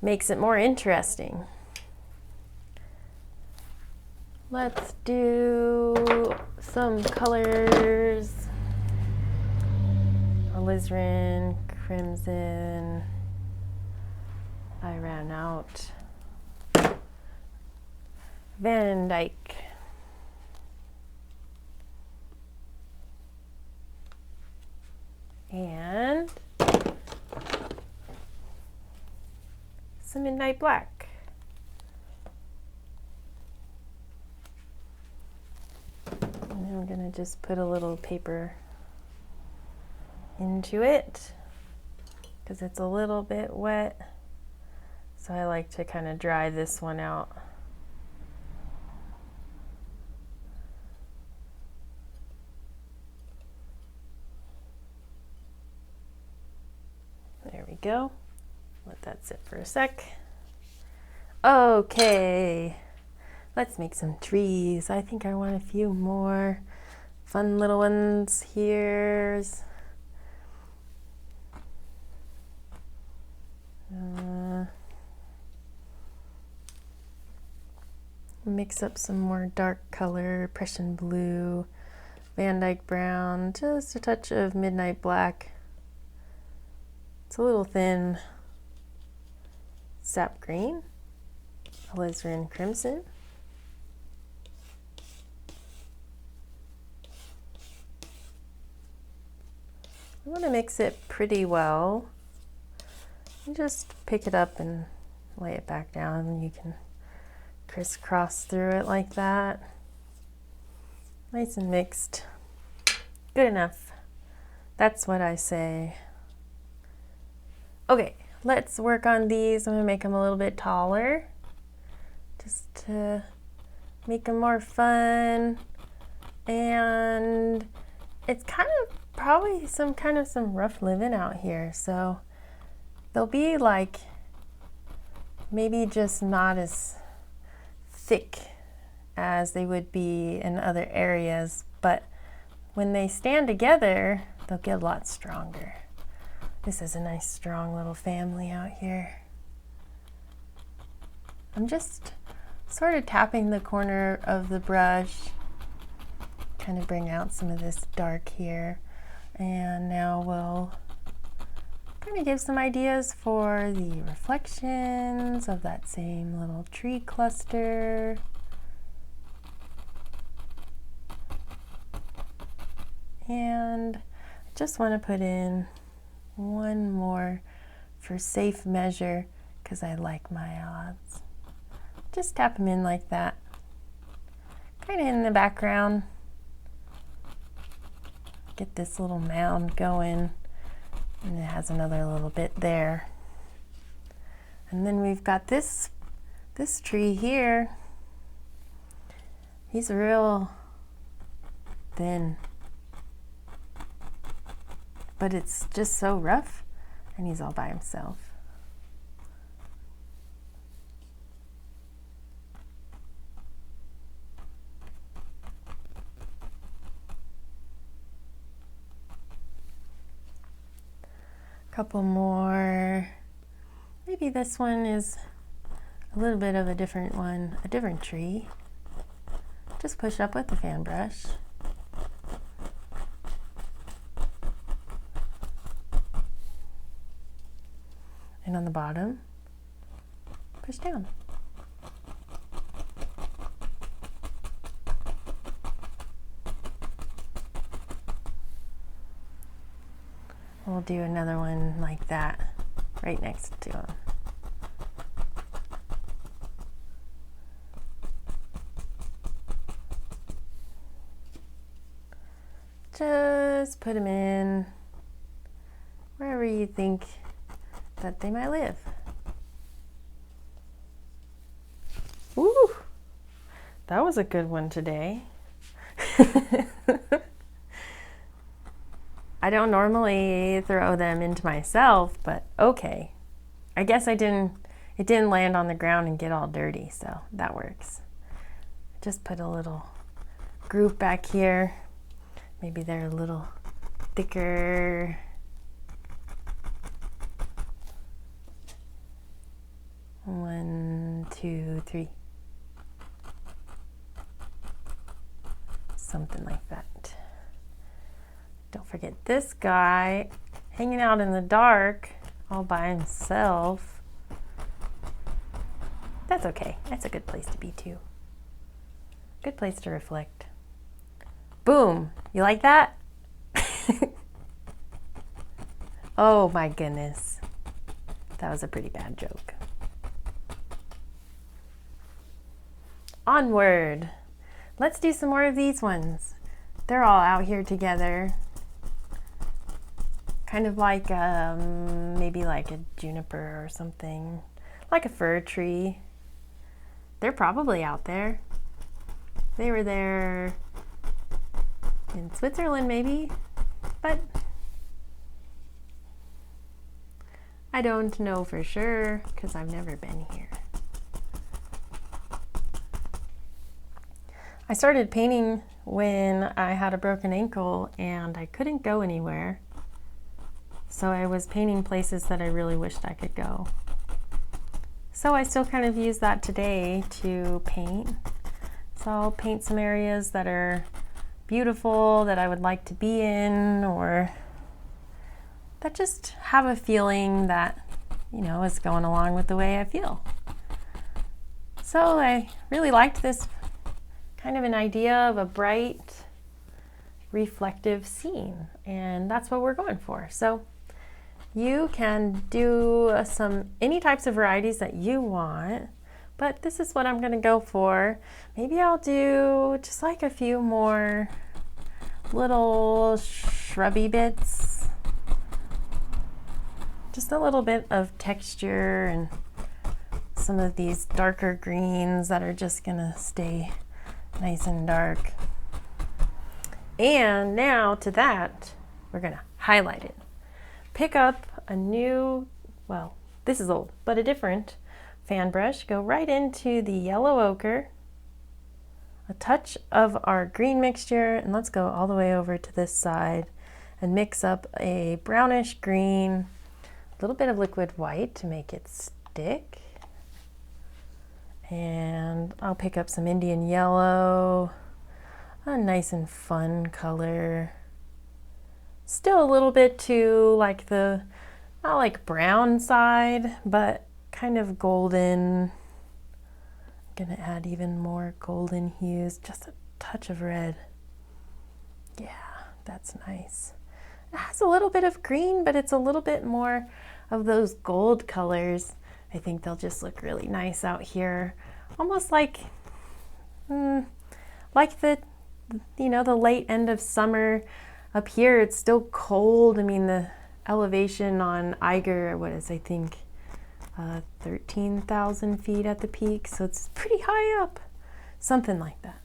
makes it more interesting. Let's do some colors. Alizarin Crimson. I ran out. Dyke. And some Midnight Black. And I'm gonna just put a little paper into it because it's a little bit wet. So I like to kind of dry this one out. There we go. Let that sit for a sec. Okay, let's make some trees. I think I want a few more fun little ones here. Mix up some more dark color, Prussian Blue, Dyke Brown, just a touch of Midnight Black. It's a little thin. Sap Green, Alizarin Crimson. I want to mix it pretty well. You just pick it up and lay it back down, and you can crisscross through it like that. Nice and mixed. Good enough. That's what I say. Okay, let's work on these. I'm gonna make them a little bit taller, just to make them more fun. And it's kind of probably some rough living out here, so they'll be like maybe just not as thick as they would be in other areas, but when they stand together, they'll get a lot stronger. This is a nice strong little family out here. I'm just sort of tapping the corner of the brush, kind of bring out some of this dark here, and now we'll kind of give some ideas for the reflections of that same little tree cluster. And I just want to put in one more for safe measure because I like my odds. Just tap them in like that, kind of in the background. Get this little mound going. And it has another little bit there. And then we've got this tree here. He's real thin, but it's just so rough, and he's all by himself. Couple more. Maybe this one is a little bit of a different one, a different tree. Just push up with the fan brush. And on the bottom, push down. We'll do another one like that right next to him. Just put them in wherever you think that they might live. Ooh, that was a good one today. I don't normally throw them into myself, but okay. I guess it didn't land on the ground and get all dirty, so that works. Just put a little groove back here. Maybe they're a little thicker. One, two, three. Something like that. Don't forget this guy hanging out in the dark all by himself. That's okay. That's a good place to be too. Good place to reflect. Boom. You like that? Oh my goodness. That was a pretty bad joke. Onward. Let's do some more of these ones. They're all out here together. Kind of like maybe like a juniper or something, like a fir tree. They're probably out there. They were there in Switzerland maybe, but I don't know for sure because I've never been here. I started painting when I had a broken ankle and I couldn't go anywhere. So I was painting places that I really wished I could go. So I still kind of use that today to paint. So I'll paint some areas that are beautiful, that I would like to be in, or that just have a feeling that, you know, is going along with the way I feel. So I really liked this kind of an idea of a bright, reflective scene, and that's what we're going for. So you can do any types of varieties that you want, but this is what I'm going to go for. Maybe I'll do just like a few more little shrubby bits. Just a little bit of texture and some of these darker greens that are just going to stay nice and dark. And now to that, we're going to highlight it. Pick up a new, well, this is old, but a different fan brush. Go right into the yellow ochre, a touch of our green mixture, and let's go all the way over to this side and mix up a brownish green, a little bit of liquid white to make it stick. And I'll pick up some Indian yellow, a nice and fun color. Still a little bit to like the, not like brown side, but kind of golden. I'm gonna add even more golden hues, just a touch of red. Yeah, that's nice. It has a little bit of green, but it's a little bit more of those gold colors. I think they'll just look really nice out here. Almost like the, you know, the late end of summer. Up here, it's still cold. I mean, the elevation on Eiger, what is, I think, 13,000 feet at the peak, so it's pretty high up. Something like that.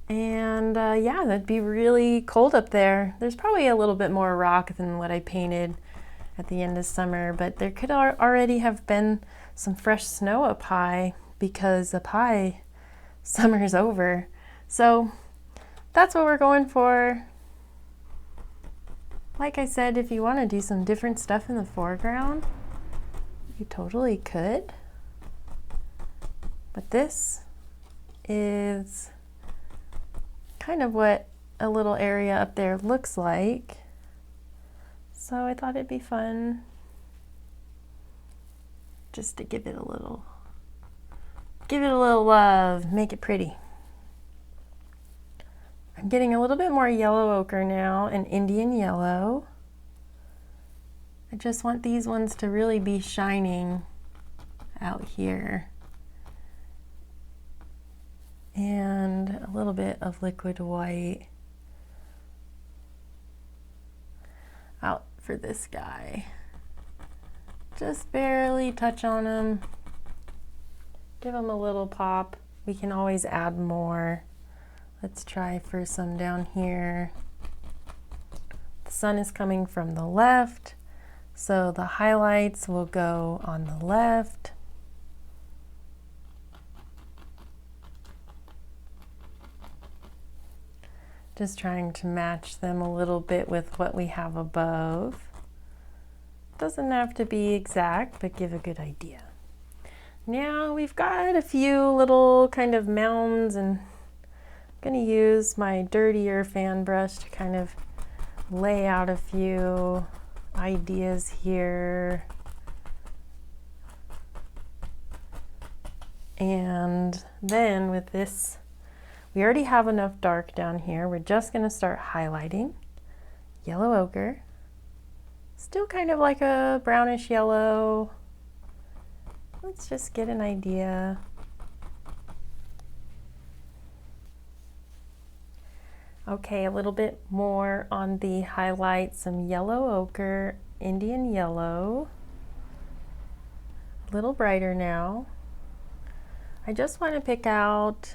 And yeah, that'd be really cold up there. There's probably a little bit more rock than what I painted at the end of summer, but there could already have been some fresh snow up high, because up high summer's over. So that's what we're going for. Like I said, if you want to do some different stuff in the foreground, you totally could. But this is kind of what a little area up there looks like. So I thought it'd be fun just to give it a little love, make it pretty. I'm getting a little bit more yellow ochre now, and Indian yellow. I just want these ones to really be shining out here. And a little bit of liquid white out for this guy. Just barely touch on him. Give him a little pop. We can always add more. Let's try for some down here. The sun is coming from the left, so the highlights will go on the left. Just trying to match them a little bit with what we have above. Doesn't have to be exact, but give a good idea. Now we've got a few little kind of mounds, and I'm going to use my dirtier fan brush to kind of lay out a few ideas here. And then with this, we already have enough dark down here. We're just going to start highlighting. Yellow ochre. Still kind of like a brownish yellow. Let's just get an idea. Okay, a little bit more on the highlight, some yellow ochre, Indian yellow. A little brighter now. I just want to pick out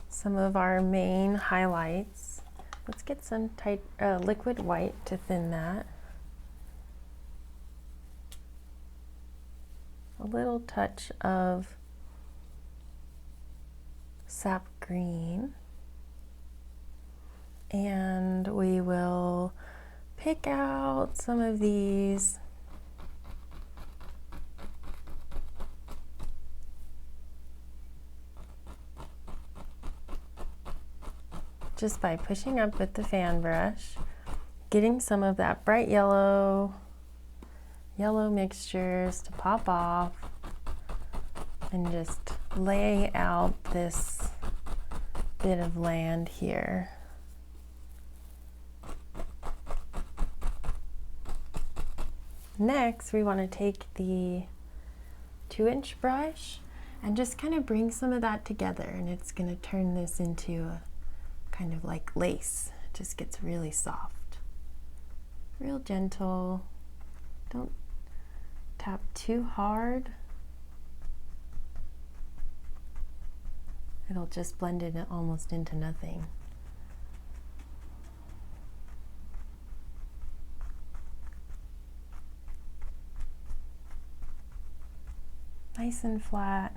some of our main highlights. Let's get some liquid white to thin that. A little touch of Sap Green. And we will pick out some of these just by pushing up with the fan brush, getting some of that bright yellow mixtures to pop off, and just lay out this bit of land here. Next, we want to take the 2-inch brush and just kind of bring some of that together, and it's going to turn this into a kind of like lace. It just gets really soft, real gentle. Don't tap too hard. It'll just blend it almost into nothing. Nice and flat.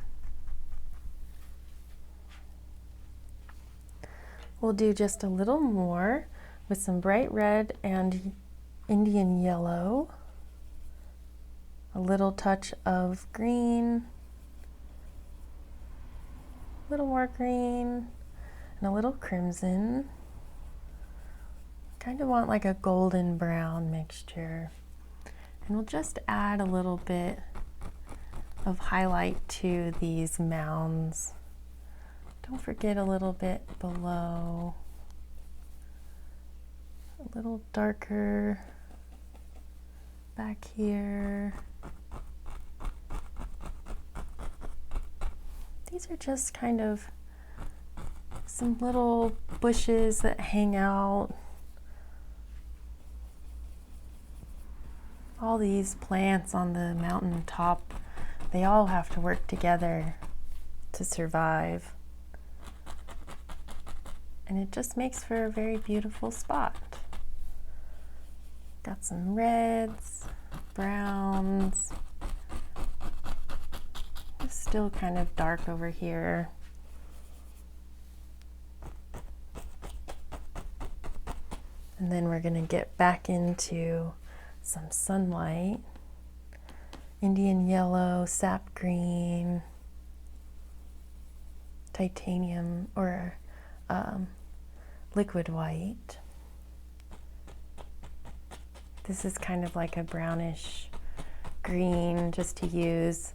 We'll do just a little more with some bright red and Indian yellow. A little touch of green. A little more green and a little crimson. Kind of want like a golden brown mixture. And we'll just add a little bit of highlight to these mounds. Don't forget a little bit below, a little darker back here. These are just kind of some little bushes that hang out. All these plants on the mountain top, they all have to work together to survive. and it just makes for a very beautiful spot. Got some reds, browns. It's still kind of dark over here. And then we're gonna get back into some sunlight. Indian yellow, sap green, titanium, or liquid white. This is kind of like a brownish green just to use,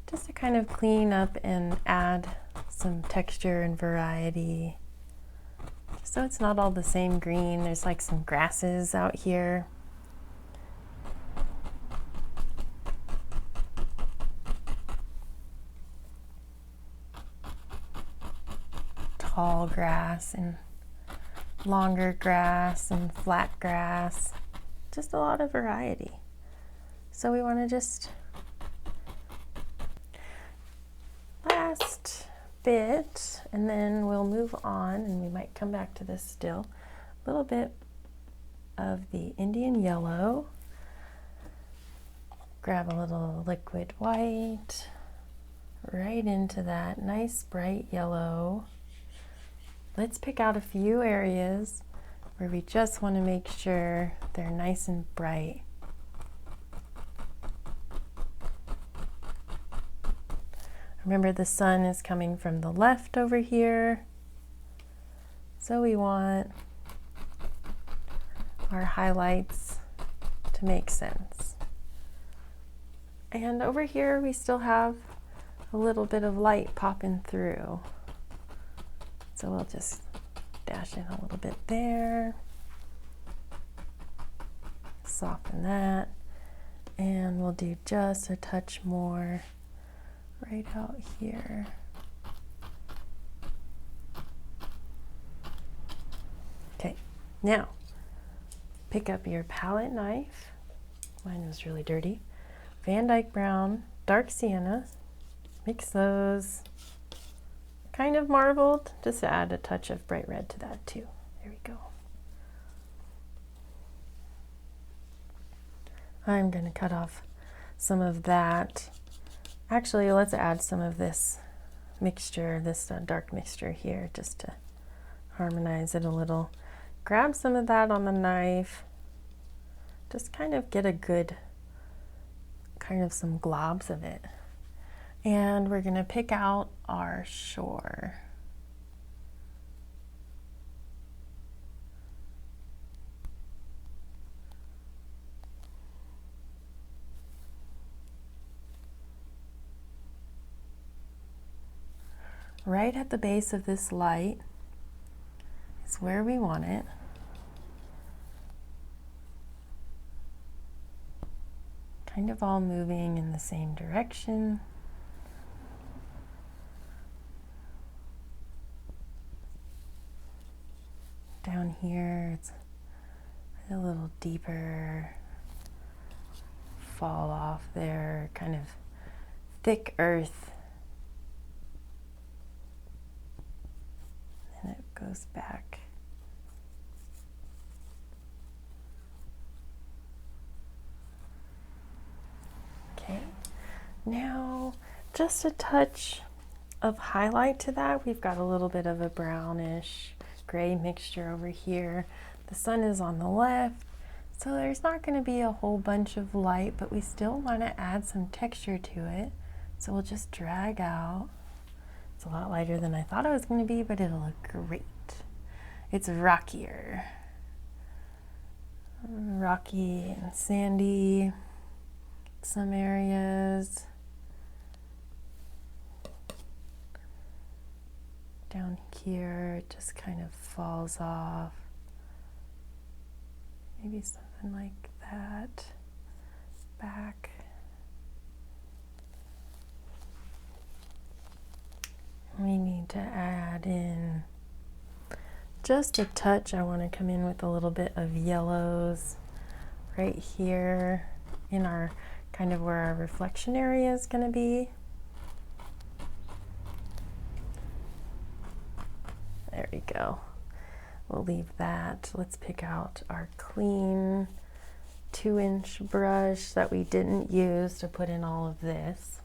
just to kind of clean up and add some texture and variety. So it's not all the same green. There's like some grasses out here. Tall grass and longer grass and flat grass. Just a lot of variety. So we want to just last bit, and then we'll move on, and we might come back to this still. A little bit of the Indian yellow. Grab a little liquid white right into that nice bright yellow. Let's pick out a few areas where we just want to make sure they're nice and bright. Remember, the sun is coming from the left over here, so we want our highlights to make sense. And over here we still have a little bit of light popping through, so we'll just dash in a little bit there, soften that, and we'll do just a touch more right out here. Okay, now pick up your palette knife. Mine was really dirty. Dyke Brown, dark sienna. Mix those. Kind of marbled, just add a touch of bright red to that too. There we go. I'm going to cut off some of that. Actually, let's add some of this mixture, this dark mixture here, just to harmonize it a little. Grab some of that on the knife. Just kind of get a good, kind of some globs of it. And we're going to pick out our shore. Right at the base of this light is where we want it. Kind of all moving in the same direction. Down here, it's a little deeper fall off there, kind of thick earth. And it goes back. Okay, now just a touch of highlight to that. We've got a little bit of a brownish gray mixture over here. The sun is on the left, so there's not going to be a whole bunch of light, but we still want to add some texture to it. So we'll just drag out. It's a lot lighter than I thought it was going to be, but it'll look great. It's rockier. Rocky and sandy, some areas. Down here, it just kind of falls off. Maybe something like that. Back. We need to add in just a touch. I want to come in with a little bit of yellows right here in our kind of where our reflection area is going to be. There we go. we'll leave that. Let's pick out our clean 2-inch brush that we didn't use to put in all of this.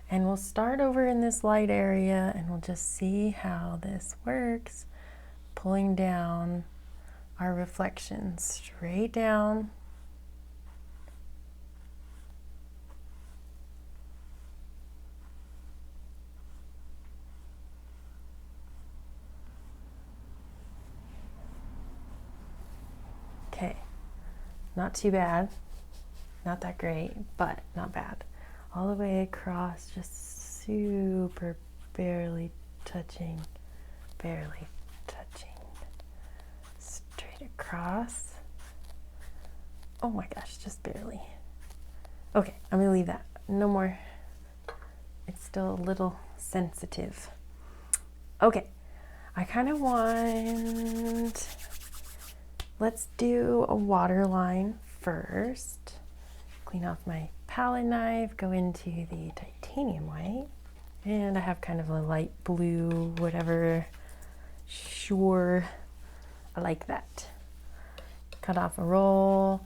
And we'll start over in this light area and we'll just see how this works, pulling down our reflections straight down. Okay, not too bad, not that great, but not bad. All the way across, just super barely touching, straight across. Oh my gosh, just barely. Okay, I'm gonna leave that, no more. It's still a little sensitive. Okay, I kind of want, let's do a waterline first. Clean off my palette knife, go into the titanium white, and I have kind of a light blue, whatever, sure, I like that. Cut off a roll,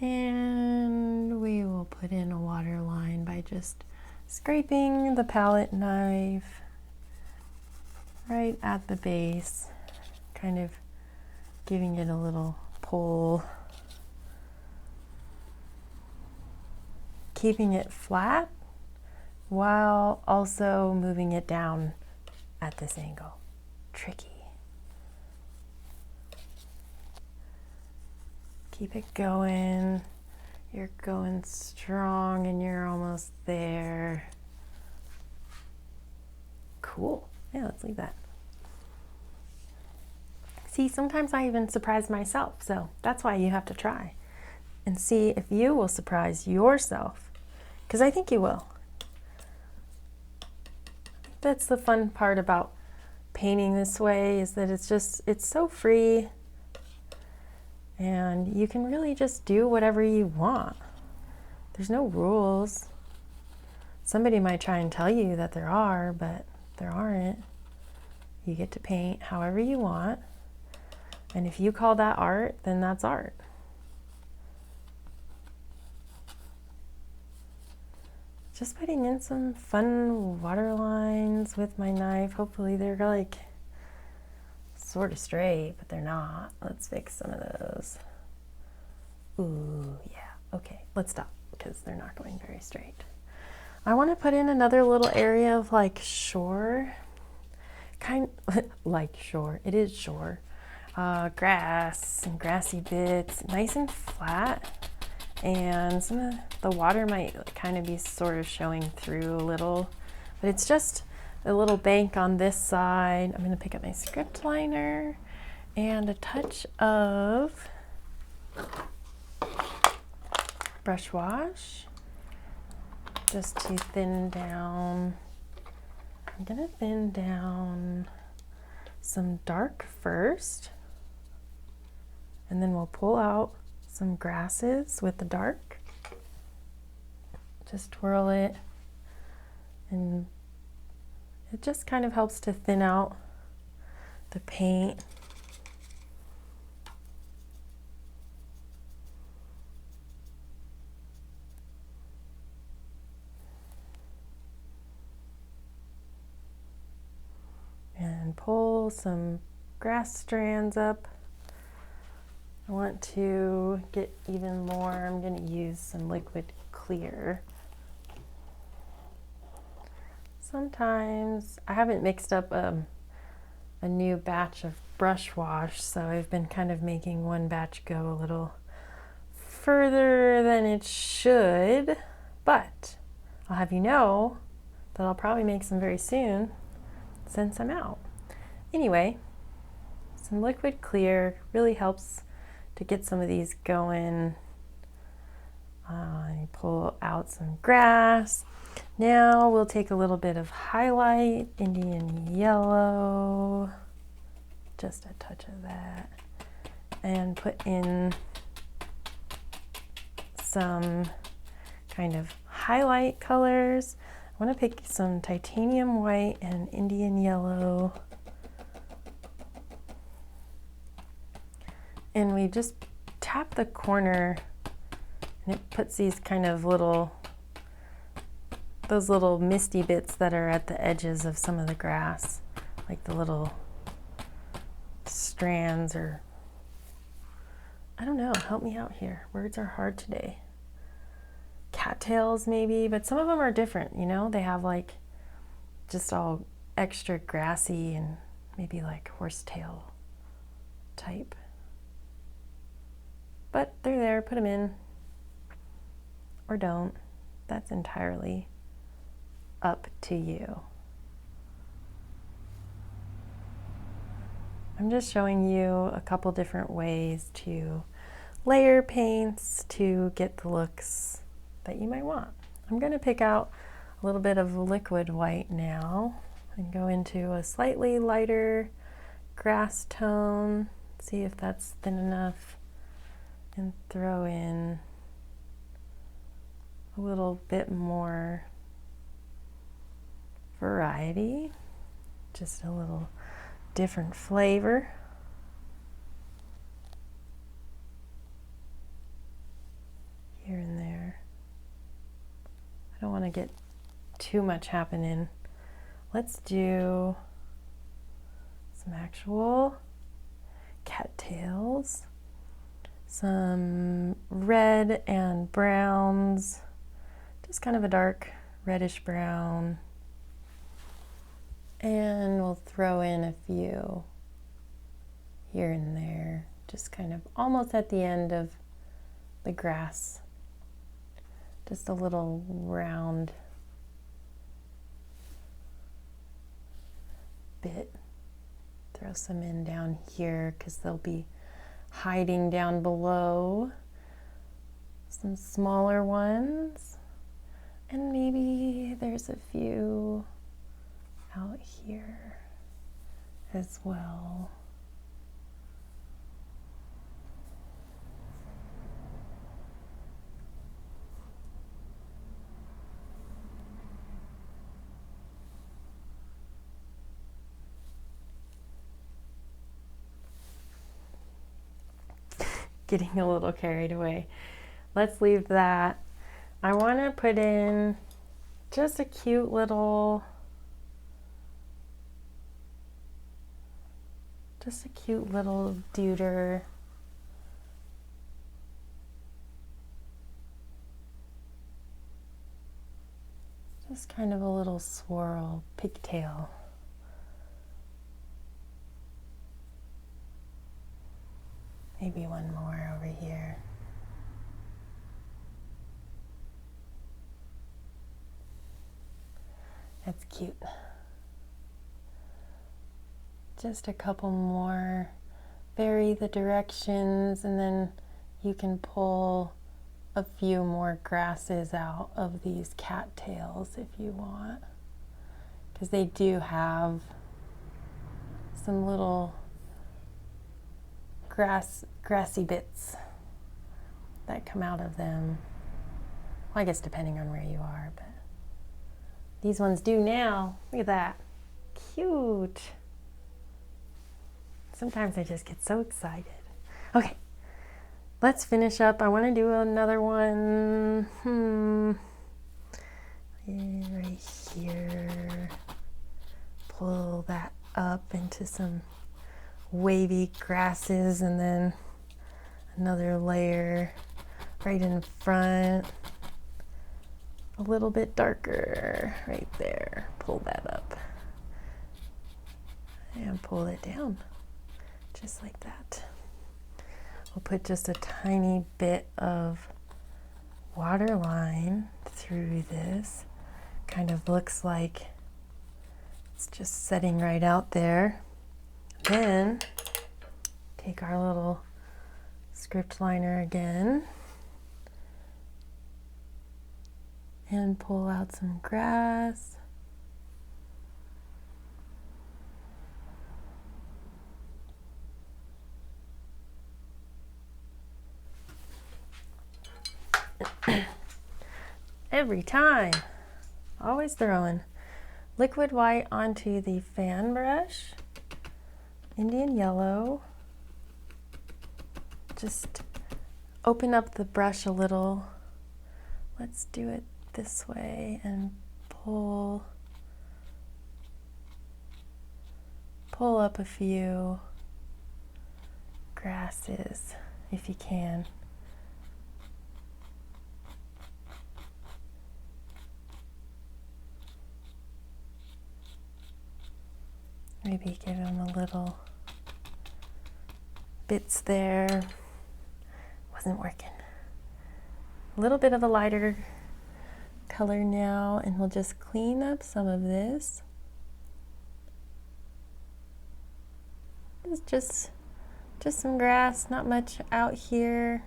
and we will put in a waterline by just scraping the palette knife right at the base, kind of giving it a little pull, keeping it flat while also moving it down at this angle. Tricky. Keep it going. You're going strong and you're almost there. Cool. Yeah, let's leave that. See, sometimes I even surprise myself, so that's why you have to try and see if you will surprise yourself, because I think you will. That's the fun part about painting this way, is that it's so free and you can really just do whatever you want. There's no rules. Somebody might try and tell you that there are, but there aren't. You get to paint however you want, and if you call that art, then that's art. Just putting in some fun water lines with my knife. Hopefully they're like sort of straight, but they're not. Let's fix some of those. Ooh, yeah. Okay, let's stop because they're not going very straight. I want to put in another little area of like shore, like shore. It is shore. Grass and grassy bits, nice and flat. And some of the water might kind of be sort of showing through a little, but it's just a little bank on this side. I'm going to pick up my script liner and a touch of brush wash just to thin down. I'm going to thin down some dark first, and then we'll pull out some grasses with the dark. Just twirl it, and it just kind of helps to thin out the paint. And pull some grass strands up. I want to get even more. I'm going to use some liquid clear. Sometimes I haven't mixed up a new batch of brush wash, so I've been kind of making one batch go a little further than it should, but I'll have you know that I'll probably make some very soon since I'm out. Anyway, some liquid clear really helps to get some of these going. Pull out some grass. Now we'll take a little bit of highlight, Indian yellow, just a touch of that, and put in some kind of highlight colors. I want to pick some titanium white and Indian yellow. and we just tap the corner, and it puts these kind of those little misty bits that are at the edges of some of the grass, like the little strands, or I don't know, help me out here. Words are hard today. Cattails maybe, but some of them are different, you know? They have like just all extra grassy and maybe like horsetail type. But they're there, put them in or don't. That's entirely up to you. I'm just showing you a couple different ways to layer paints to get the looks that you might want. I'm going to pick out a little bit of liquid white now and go into a slightly lighter grass tone, see if that's thin enough, and throw in a little bit more variety, just a little different flavor. Here and there. I don't want to get too much happening. Let's do some actual cattails, some red and browns, just kind of a dark reddish brown. And we'll throw in a few here and there, just kind of almost at the end of the grass. Just a little round bit. Throw some in down here because they'll be hiding down below. Some smaller ones. And maybe there's a few out here as well. Getting a little carried away. Let's leave that. I want to put in just a cute little deuter. Just kind of a little swirl, pigtail. Maybe one more over here. That's cute. Just a couple more. Vary the directions, and then you can pull a few more grasses out of these cattails if you want, because they do have some little grassy bits that come out of them. Well, I guess depending on where you are, but these ones do now. Look at that. Cute. Sometimes I just get so excited. Okay, let's finish up. I want to do another one. Right here. Pull that up into some wavy grasses, and then another layer right in front, a little bit darker right there. Pull that up and pull it down just like that. We'll put just a tiny bit of waterline through this. Kind of looks like it's just setting right out there. Then take our little script liner again and pull out some grass. Every time, always throwing liquid white onto the fan brush. Indian yellow, just open up the brush a little. Let's do it this way and pull up a few grasses if you can. Maybe give them a little bits there. Wasn't working. A little bit of a lighter color now, and we'll just clean up some of this. It's just some grass, not much out here.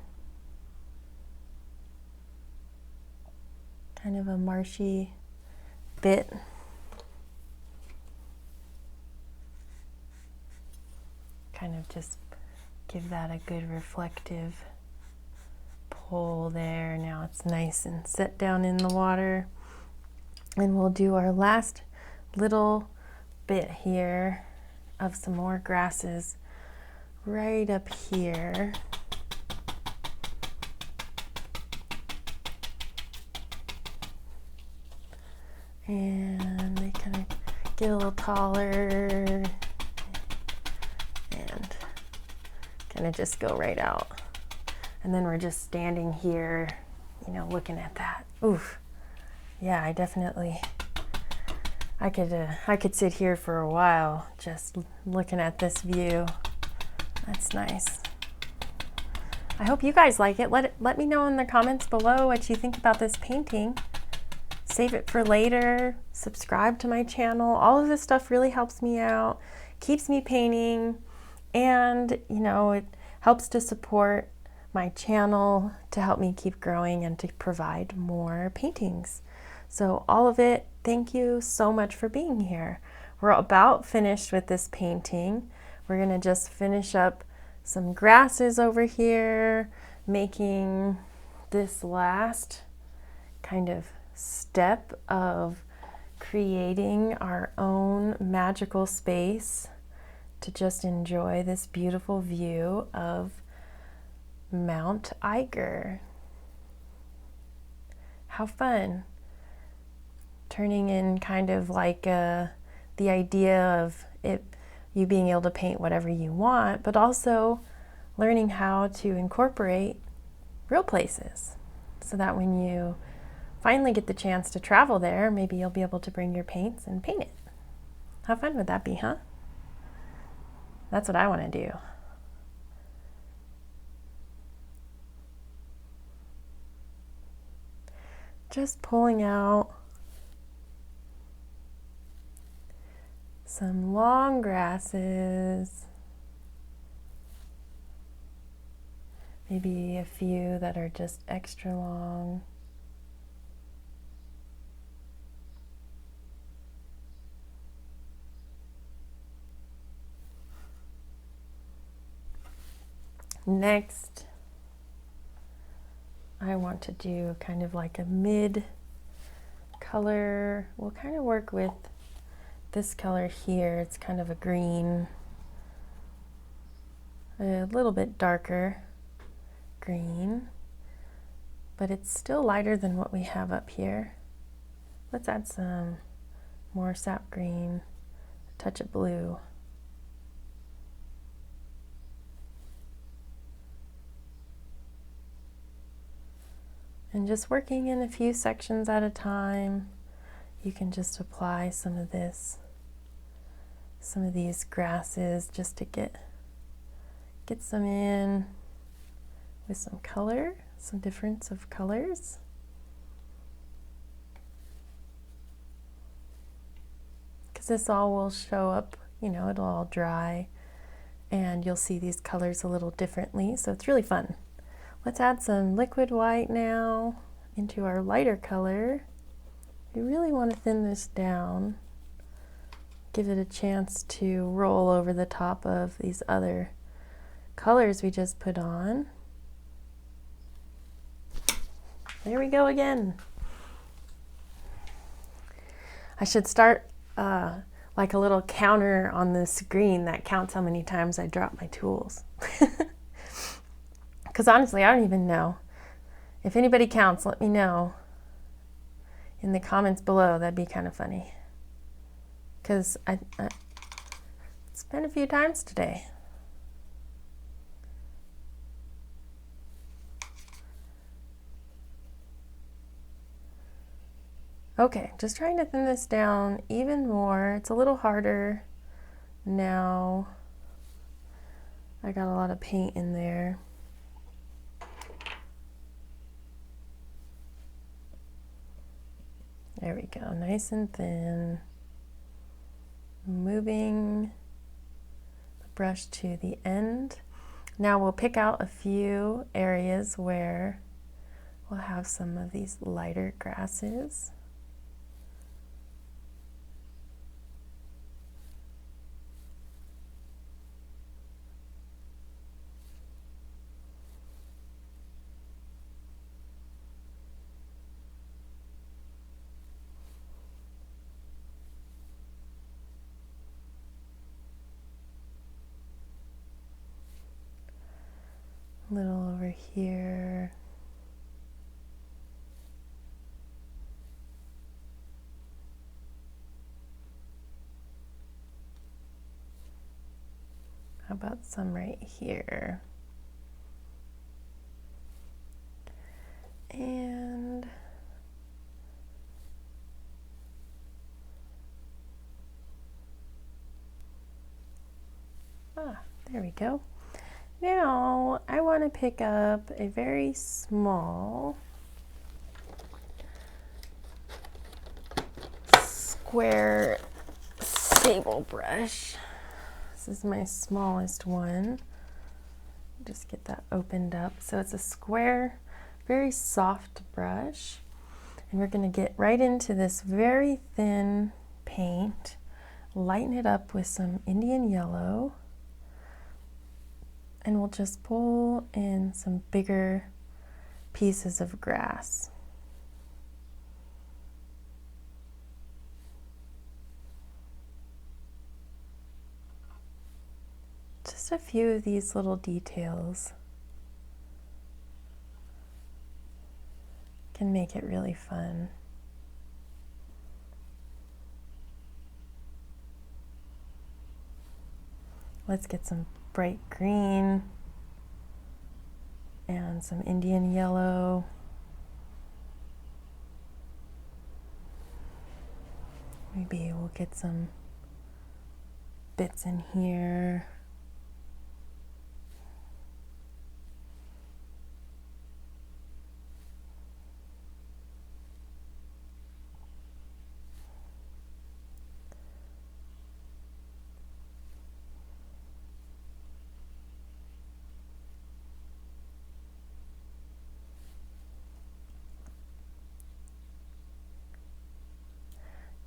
Kind of a marshy bit. Kind of just give that a good reflective pull there. Now it's nice and set down in the water. And we'll do our last little bit here of some more grasses right up here. And they kind of get a little taller. And it just go right out. And then we're just standing here, you know, looking at that. Oof. Yeah, I could sit here for a while just looking at this view. That's nice. I hope you guys like it. Let me know in the comments below what you think about this painting. Save it for later. Subscribe to my channel. All of this stuff really helps me out, keeps me painting. And, you know, it helps to support my channel to help me keep growing and to provide more paintings. So all of it, thank you so much for being here. We're about finished with this painting. We're going to just finish up some grasses over here, making this last kind of step of creating our own magical space to just enjoy this beautiful view of Mount Eiger. How fun. Turning in kind of like the idea of you being able to paint whatever you want, but also learning how to incorporate real places so that when you finally get the chance to travel there, maybe you'll be able to bring your paints and paint it. How fun would that be, huh? That's what I want to do. Just pulling out some long grasses. Maybe a few that are just extra long. Next, I want to do kind of like a mid color. We'll kind of work with this color here. It's kind of a green, a little bit darker green, but it's still lighter than what we have up here. Let's add some more sap green, a touch of blue. And just working in a few sections at a time, you can just apply some of these grasses just to get some in with some color, some difference of colors. Because this all will show up, you know, it'll all dry and you'll see these colors a little differently, so it's really fun. Let's add some liquid white now into our lighter color. We really want to thin this down, give it a chance to roll over the top of these other colors we just put on. There we go again. I should start like a little counter on the screen that counts how many times I drop my tools. Because honestly, I don't even know. If anybody counts, let me know in the comments below. That'd be kind of funny. Because it's been a few times today. Okay, just trying to thin this down even more. It's a little harder now. I got a lot of paint in there. There we go, nice and thin. Moving the brush to the end. Now we'll pick out a few areas where we'll have some of these lighter grasses. A little over here. How about some right here? And there we go. Now I want to pick up a very small square sable brush. This is my smallest one. Just get that opened up. So it's a square, very soft brush. And we're going to get right into this very thin paint, lighten it up with some Indian yellow. And we'll just pull in some bigger pieces of grass. Just a few of these little details can make it really fun. Let's get some bright green and some Indian yellow. Maybe we'll get some bits in here.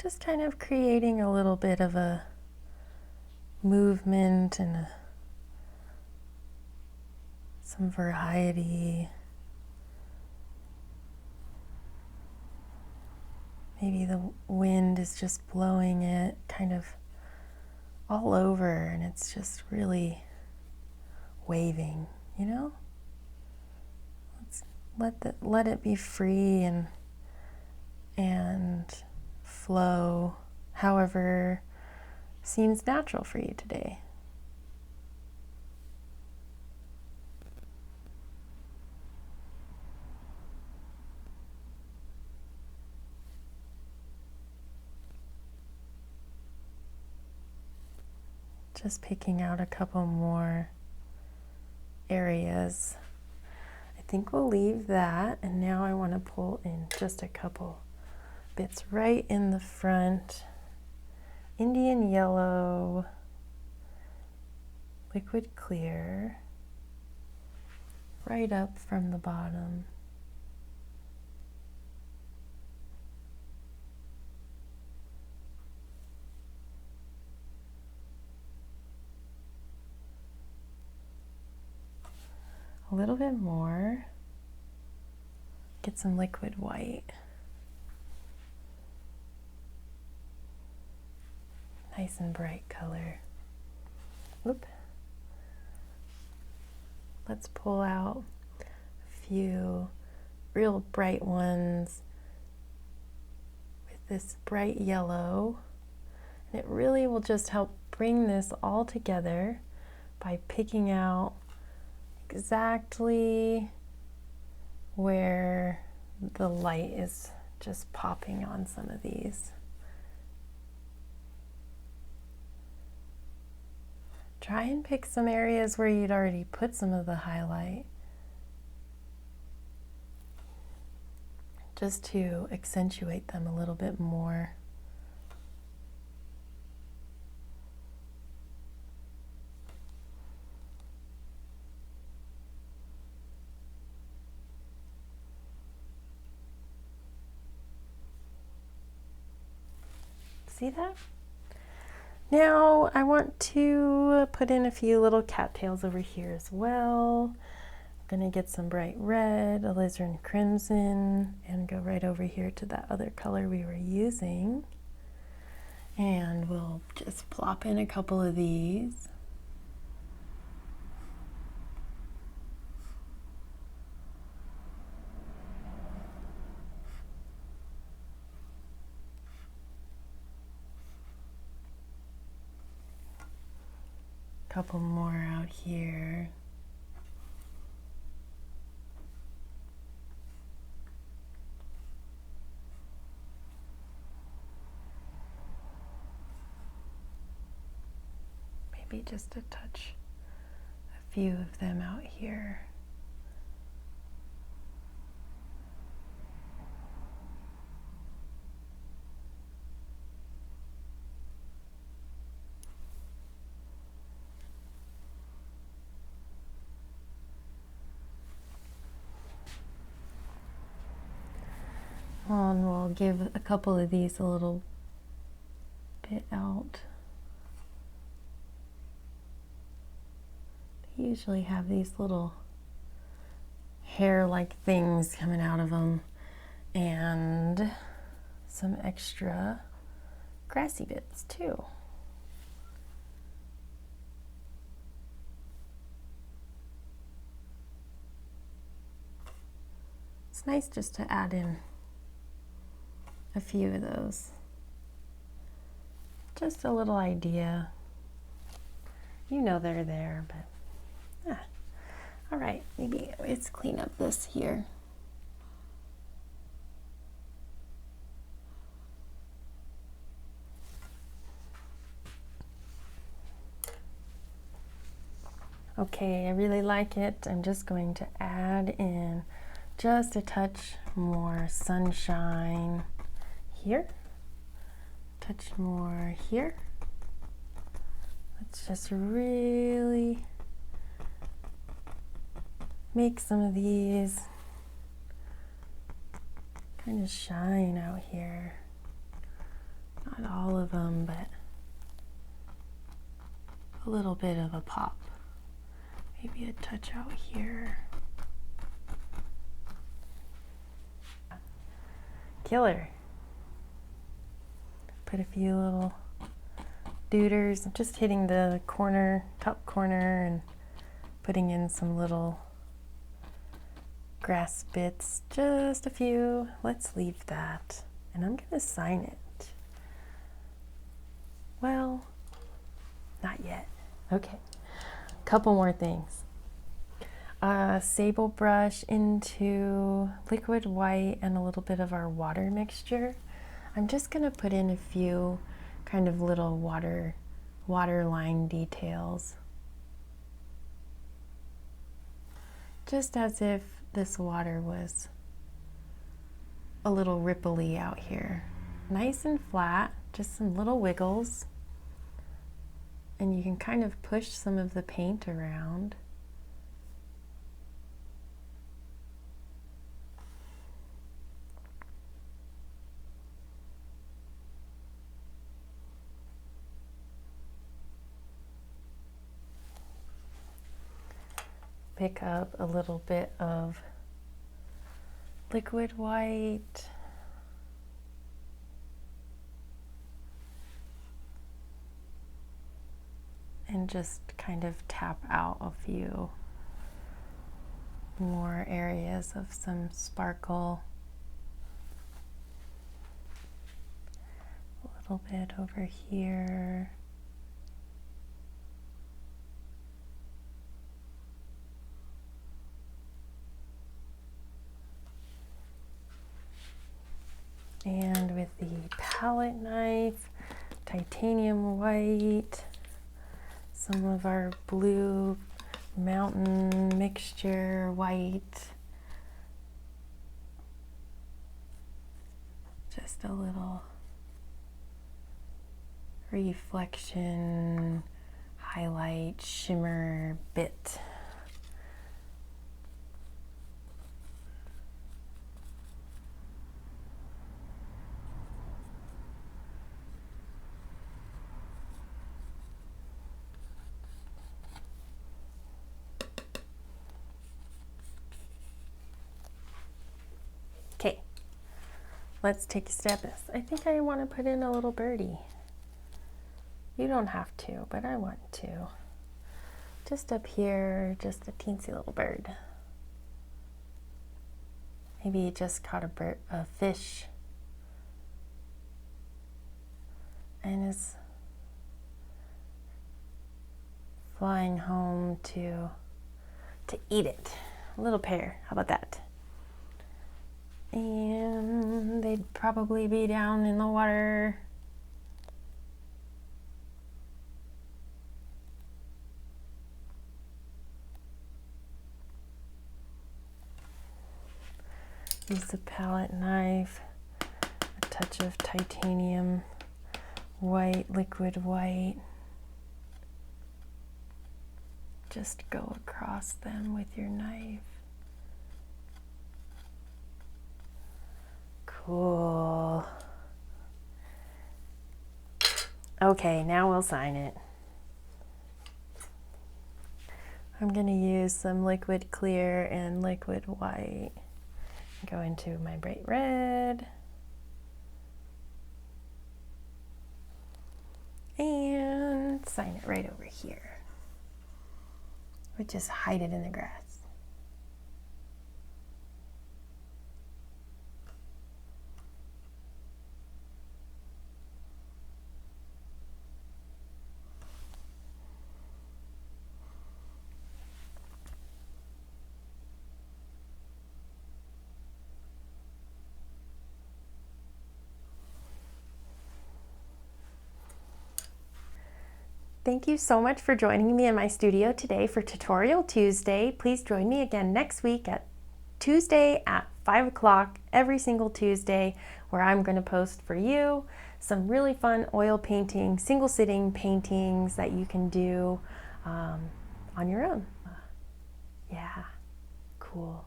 Just kind of creating a little bit of a movement and some variety. Maybe the wind is just blowing it kind of all over and it's just really waving, you know? Let's let it be free and flow however seems natural for you today. Just picking out a couple more areas. I think we'll leave that, and now I want to pull in just a couple bits right in the front. Indian yellow, liquid clear, right up from the bottom. A little bit more. Get some liquid white. Nice and bright color. Oop. Let's pull out few real bright ones with this bright yellow. And it really will just help bring this all together by picking out exactly where the light is just popping on some of these. Try and pick some areas where you'd already put some of the highlight, just to accentuate them a little bit more. See that? Now I want to put in a few little cattails over here as well. I'm gonna get some bright red, Alizarin Crimson, and go right over here to that other color we were using. And we'll just plop in a couple of these. Couple more out here. Maybe just a touch, a few of them out here. And we'll give a couple of these a little bit out. They usually have these little hair-like things coming out of them, and some extra grassy bits too. It's nice just to add in a few of those. Just a little idea. You know they're there, but all right, maybe let's clean up this here. Okay, I really like it. I'm just going to add in just a touch more sunshine here, touch more here. Let's just really make some of these kind of shine out here. Not all of them, but a little bit of a pop. Maybe a touch out here. Killer. Put a few little duders. I'm just hitting the corner, top corner, and putting in some little grass bits. Just a few. Let's leave that. And I'm gonna sign it. Well, not yet. Okay. Couple more things. Sable brush into liquid white and a little bit of our water mixture. I'm just going to put in a few kind of little water line details. Just as if this water was a little ripply out here. Nice and flat, just some little wiggles. And you can kind of push some of the paint around. Pick up a little bit of liquid white. And just kind of tap out a few more areas of some sparkle. A little bit over here. And with the palette knife, titanium white, some of our blue mountain mixture white, just a little reflection, highlight, shimmer bit. Okay, let's take a step. I think I want to put in a little birdie. You don't have to, but I want to. Just up here, just a teensy little bird. Maybe you just caught a fish and is flying home to eat it. A little pair, how about that? And they'd probably be down in the water. Use the palette knife, a touch of titanium white, liquid white. Just go across them with your knife. Cool. Okay, now we'll sign it. I'm going to use some liquid clear and liquid white. Go into my bright red. And sign it right over here. Or just hide it in the grass. Thank you so much for joining me in my studio today for Tutorial Tuesday. Please join me again next week at Tuesday at 5 o'clock every single Tuesday, where I'm going to post for you some really fun oil painting, single sitting paintings that you can do on your own. Yeah, cool.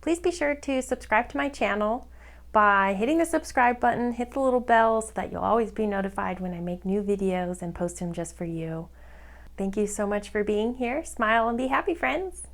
Please be sure to subscribe to my channel by hitting the subscribe button, hit the little bell so that you'll always be notified when I make new videos and post them just for you. Thank you so much for being here. Smile and be happy, friends.